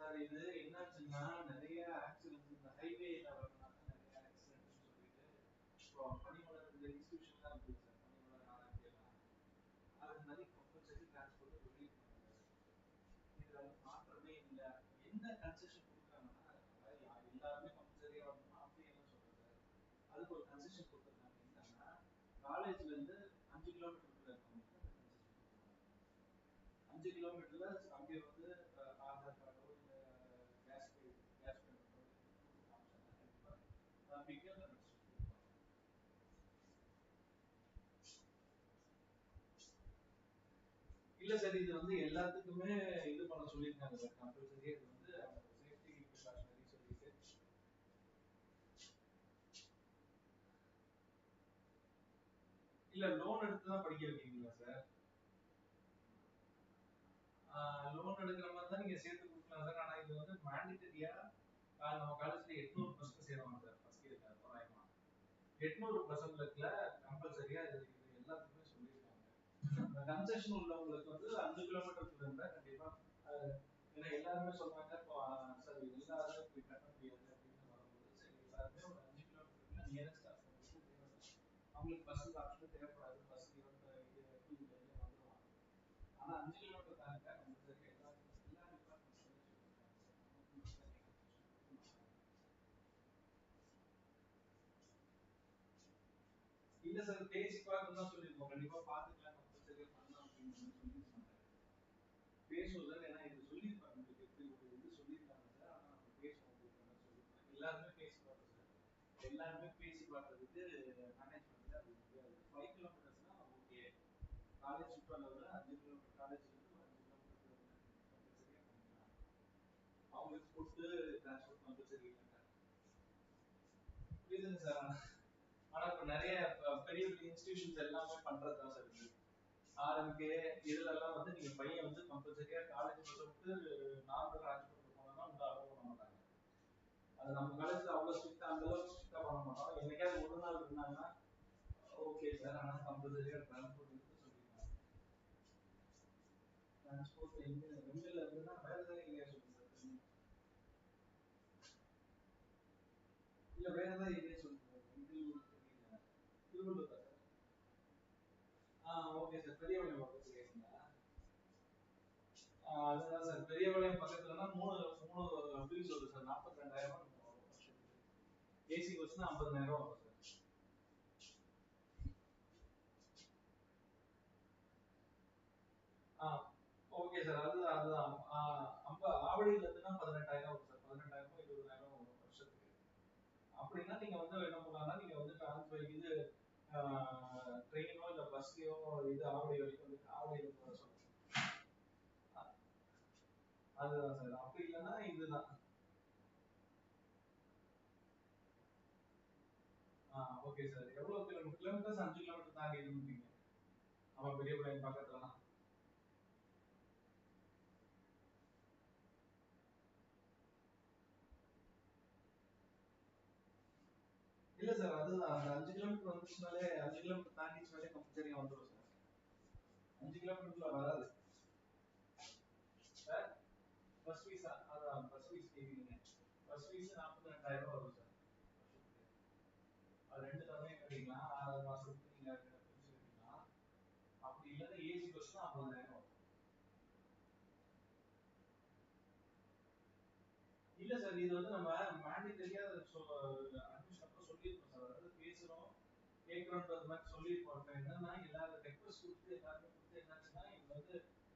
Sir இது என்னாச்சுன்னா நிறைய ஆக்சிடென்ட் இந்த ஹைவேல வரனால நிறைய ஆக்சிடென்ட் சொல்லிட்டு இப்போ பனிமலர் இந்த இன்ஸ்டிடியூஷன் தான் இருக்கு சார் பனிமலர் ஆராய்ச்சியெல்லாம் அது மாதிரி கம்பல்சரி டிரான்ஸ்போர்ட் சொல்லியிருக்காங்க. இதுல வந்து மாற்றமே இல்லை. என்ன கன்செஷன் கொடுக்குறாங்கன்னா எல்லாருமே கம்பல்சரியா வரணும்னா அப்படியெல்லாம் சொல்றேன் சார். அதுக்கு ஒரு கன்செஷன் கொடுத்துருக்காங்க. என்னன்னா காலேஜ்ல இருந்து 5 கிலோமீட்டருக்குள்ள இருக்கவங்களுக்கு அந்த கன்செஷன் கொடுக்குறாங்க. 5 கிலோமீட்டர்ல அங்கே வந்து ஆதார் கார்டோ இல்லை கேஸ் கேஸ் பேமெண்ட்டோ காமிச்சாங்கன்னா கண்டிப்பா பிக்கப் கொடுப்பாங்க. இல்ல சார் இது வந்து எல்லாத்துக்குமே இது பண்ண சொல்லியிருக்காங்க சார். கம்பல்சரியா இது வந்து சேஃப்டி ப்ரிகாஷனரி சொல்லிட்டு. இல்ல லோன் எடுத்து தான் படிக்க வைக்கிறீங்களா சார்? லோன் எடுக்கிற மாதிரி தான் நீங்க சேர்த்து கொடுக்கலாம் சார். ஆனா இது வந்து மேண்டிட்டரியா நம்ம காலேஜ்ல 800 பசங்க சேருவாங்க சார் ஃபர்ஸ்ட் இயர்ல தோராயமா. 800 பசங்களுக்குல கம்பல்சரியா இது எல்லாத்துக்குமே சொல்லியிருக்காங்க. கன்செஷன் உள்ளவங்களுக்கு வந்து 5 கிலோமீட்டருக்கு இருந்தா கண்டிப்பா ஏன்னா எல்லாருமே சொல்றாங்க இப்போ சார் எல்லாரும் இப்படி கட்ட முடியாது அப்படின்னு வரும்போது சரி எல்லாருமே ஒரு 5 கிலோமீட்டருக்கு நியரஸ்ட் அவங்களுக்கு பஸ் ஆப்ஷன் தேவைப்படாது. பஸ் வந்துருவாங்க. ஆனா 5 கிலோமீட்டர் தாங்க கம்பல்சரி எல்லா டிபார்ட்மெண்ட்ஸ் இல்ல சார் பேசி பார்த்து தான் சொல்லியிருக்கோம். கண்டிப்பா பார்த்துக்கலாம் கம்பல்சரியா பண்ணலாம் அப்படின்னு சொல்லியிருக்காங்க. பேசுவோம் சார். ஏன்னா இது சொல்லியிருப்பாங்க உங்களுக்கு எப்படி ஒரு இது சொல்லியிருக்காங்க சார். ஆனா நம்ம பேசுவோம் உங்களுக்கு சொல்லியிருக்காங்க. எல்லாருமே பேசி பார்த்தோம் சார். எல்லாருமே பேசி பார்த்ததுக்கு மேனேஜ்மெண்ட்ல அது முடியாது. 5 கிலோமீட்டர்ஸ்னா ஓகே. காலேஜ் சுற்றுலாவில் 5 கிலோமீட்டர் காலேஜ்ல இருந்து ஒரு 5 கிலோமீட்டர் கம்பல்சரியா பண்ணிக்கலாம். அவங்களுக்கு ஃபுட்டு டிரான்ஸ்போர்ட் கம்பல்சரி இல்லைங்க. புரியுதுங்க சார். ஆனா இப்ப நிறைய பெரிய பெரிய இன்ஸ்டிடியூஷன்ஸ் எல்லாமே பண்றதுதான் சார் இது. ஆர்எம்கே இதுல எல்லாம் வந்து நீங்க பையன் வந்து கம்பல்சரியா காலேஜ் பஸ் விட்டு நார்மல் டிரான்ஸ்போர்ட் போனோம்னா உங்க அலோவ் பண்ண மாட்டாங்க. அது நம்ம காலேஜ்ல அவ்வளவு ஸ்ட்ரிக்டா அந்த அளவுக்கு ஸ்ட்ரிக்டா பண்ண மாட்டோம். என்னைக்காவது ஒரு நாள் இருந்தாங்கன்னா ஓகே சார். ஆனா கம்பல்சரியா டிரான்ஸ்போர்ட் இருக்கு சொல்லிருக்காங்க. டிரான்ஸ்போர்ட் எங்க வெங்கல்ல இருந்துன்னா வேற ஏதாவது ஏரியா சொல்லுங்க சார். இல்ல வேற ஏதாவது ஏரியா சொல்லுங்க சார். வெங்கல் தெரியல. திருவள்ளூர் சார். Okay sir. பெரியவளை பக்கத்துல இருக்கீங்களா? அதுதான் சார். பெரியவளையம் பக்கத்துலன்னா மூணு மூணு ஃபீஸ் வருது சார். 42,000 வருஷத்துக்கு. ஏசி பஸ்னா 50,000 வரும் சார். ஆ ஓகே சார். அதுதான் அதுதான். ஆவடியில இருந்துன்னா 18,000 வரும் சார். 18,000 20,000 வரும் வருஷத்துக்கு. அப்படின்னா நீங்க வந்து என்ன பண்ணலாம்னா நீங்க வந்து டிரான்ஸ்பர் இது ட்ரெயினோ இல்ல பஸ்லயோ இது ஆவடி வரைக்கும் வந்து ஆவடியில போக சொல்லுங்க. அதுதான் சார். அப்படி இல்லைன்னா இதுதான். Okay sir. எவ்வளவு கிலோமீட்டர்ஸ்? 5 கிலோமீட்டர் தாண்டி இருப்பீங்க. ஆமா, பெரிய பிள்ளைங்க பக்கத்துல தான். இல்ல சார், அதுதான் அந்த 5 கிலோமீட்டர் வந்துச்சுனாலே 5 கிலோமீட்டர் தாண்டிச்சுனாலே கம்பல்சரியா வந்துடும் சார். 5 கிலோமீட்டர்ல வராது சார். பஸ் ஃபீஸா? அதான் பஸ் ஃபீஸ் கேக்குறீங்க. பஸ் ஃபீஸ் 42,000 வரும் சார். அது ரெண்டு தவணையும் கட்டிக்கலாம். 6 மாசத்துக்கு நீங்க பிரிச்சு கட்டிக்கலாம். அப்படி இல்லைன்னா ஏசி பஸ்னா 50,000 வரும். இல்ல சார், இது வந்து நம்ம மேண்டேட்டரியா அட்மிஷன் அப்போ சொல்லியிருக்கோம் சார். அதாவது பேசுறோம் கேட்கறோன்றது மாதிரி சொல்லியிருக்கோம். இப்போ என்னன்னா எல்லாரும் ரெக்வஸ்ட் கொடுத்து எல்லாருமே கொடுத்து என்னாச்சுன்னா இது வந்து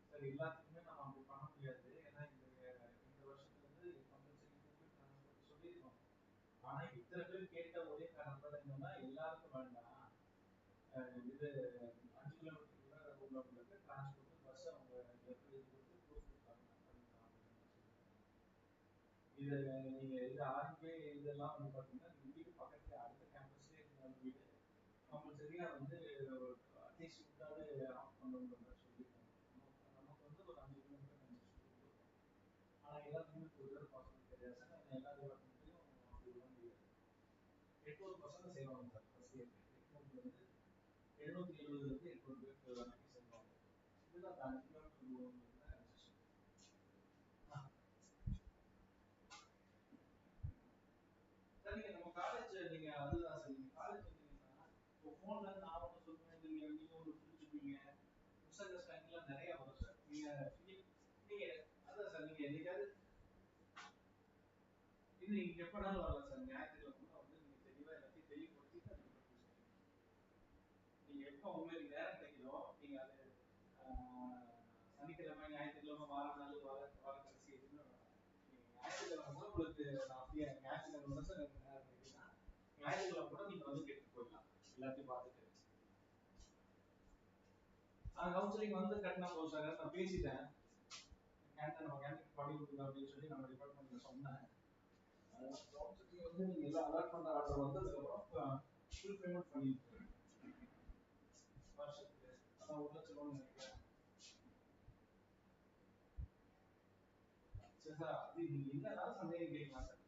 சார் எல்லாத்துக்குமே நம்ம அப்படி பண்ண முடியாது. ஏன்னா இந்த வருஷத்துல வந்து கம்பல்சரி டிரான்ஸ்போர்ட் சொல்லியிருக்கோம். ஆனா இத்தனை பேர் கேட்ட ஒரே காரணத்தால என்னன்னா எல்லாருக்கும் வேண்டாம். இது 5 கிலோமீட்டருக்குள்ள உள்ளவங்களுக்கு டிரான்ஸ்போர்ட் பஸ் அவங்க எப்படி கொடுத்து ப்ரூஃப் கொடுத்தாங்க. இது நீங்க இது ஆர்பி இதெல்லாம் வந்து பாத்தீங்கன்னா வீட்டு பக்கத்துல அடுத்த கேம்பஸ்லயே இருந்தாலும் வீடு கம்பல்சரியா வந்து அட்லீஸ்ட் விட்டாவது ஆஃப் பண்ணணுன்ற மாதிரி சொல்லியிருக்காங்க. நமக்கு வந்து ஒரு 5 கிலோமீட்டர் கன்செஷன் கொடுத்துருக்கோம். ஆனா எல்லாத்துக்குமே கொடுக்குறது பாசிபிள் கிடையாது சார். எல்லா டிபார்ட்மெண்ட்லையும் அப்படி விட முடியாது. 800 பசங்க செய்வாங்க சார். ஃபர்ஸ்ட் இயர் 800 வந்து 770 இருந்து 800 பேருக்கு வரைக்கும் செய்வாங்க. இதுதான் 5 கிலோமீட்டர் கன்செஷன். சார் நீங்க நம்ம காலேஜ் நீங்க அதுதான் சார். நீங்க காலேஜ் வந்தீங்கன்னா இப்போ போன்ல இருந்து நான் ஒன்று சொல்லுவேன், நீங்க ஒன்று புரிஞ்சுப்பீங்க. மிஸ் அண்டர்ஸ்டாண்டிங்லாம் நிறைய வரும் சார். நீங்க அதான் சார். நீங்க என்னைக்காவது இது நீங்க எப்பனாலும் வரலாம் சார். ஞாயிற்றுக்கிழமை கூட வந்து நீங்க தெளிவா எல்லாத்தையும் தெளிவுபடுத்திட்டு அதுக்கப்புறம் பேசுவீங்க. நீங்க எப்போ உங்களுக்கு நேரம் கிடைக்குதோ நீங்க அது சனிக்கிழமை ஞாயிற்றுக்கிழமை வார நாள் வார கடைசி எதுவுமே வேணாம். நீங்க ஞாயிற்றுக்கிழமை கூட உங்களுக்கு நான் அப்படியே ஞாயிற்றுக்கிழமை தான் சார் எனக்கு நேரம் கிடைக்குதுன்னா ஞாயிற்றுக்கிழமை கூட நீங்க வந்து கேட்டு போயிடலாம் எல்லாத்தையும் பார்த்துட்டு. கவுன்சிலிங் வந்து கட்டினா போதும் சார். நான் பேசிட்டேன். நம்ம கேண்டீன் பண்ணி கொடுக்குறோம் அப்படின்னு சொல்லி நம்ம டிபார்ட்மெண்ட்ல சொன்னேன். கவுன்சிலிங் வந்து நீங்க எல்லாம் அலாட்மெண்ட் ஆர்டர் வந்ததுக்கப்புறம் ஃபுல் பேமெண்ட் பண்ணிட்டு வருஷத்துக்கு அதான் 1,00,000 நினைக்கிறேன். சரி சார், அது நீங்க என்னதான் சந்தேகம் கேட்கலாம் சார்.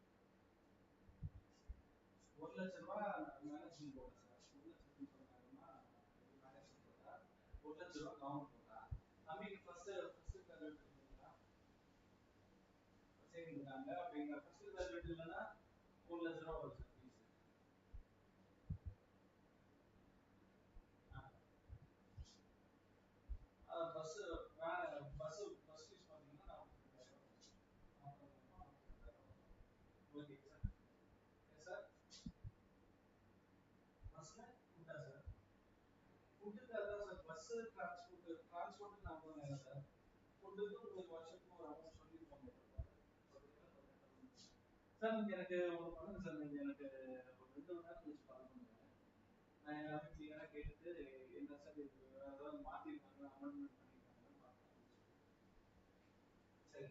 1,00,000 மேனேஜ்மெண்ட் போட சார். 1,00,000 சொன்னாங்கன்னா மேனேஜ்மெண்ட் போட்டா 1,00,000 கவர்மெண்ட் போட்டா தம்பிக்கு ஃபர்ஸ்ட் கிராஜுவேட் இருக்குங்களா சேவிங் இருக்காங்க. அப்படிங்கிற ஃபர்ஸ்ட் கிராஜுவேட் இல்லைன்னா 1,00,000 வரும் sir fees. Bus bus bus fees பார்த்தீங்கன்னா 42,000. Okay sir. சார் பஸ்ல ஃபுட்டா சார்? ஃபுட்டுக்கு அதான் சார். Bus transport 40,000 sir. ஃபுட்டுக்கு உங்களுக்கு வருஷத்துக்கு ஒரு அமௌண்ட் சொல்லியிருப்பாங்க சார். நீங்க எனக்கு ஒன்று பண்ணுங்க சார். நீங்க எனக்கு ஒரு 2 மணி நேரம் கழிச்சு கால் பண்ணுங்க. நான் எல்லாமே கிளியரா கேட்டுட்டு என்ன சார் இது ஏதாவது மாத்திருக்காங்க அமெண்ட்மெண்ட் பண்ணிருக்காங்கன்னு பார்க்கலாம். சரி.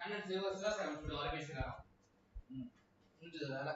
அண்ணன் சிவகாசி தான் சார் முடிஞ்சது வேலை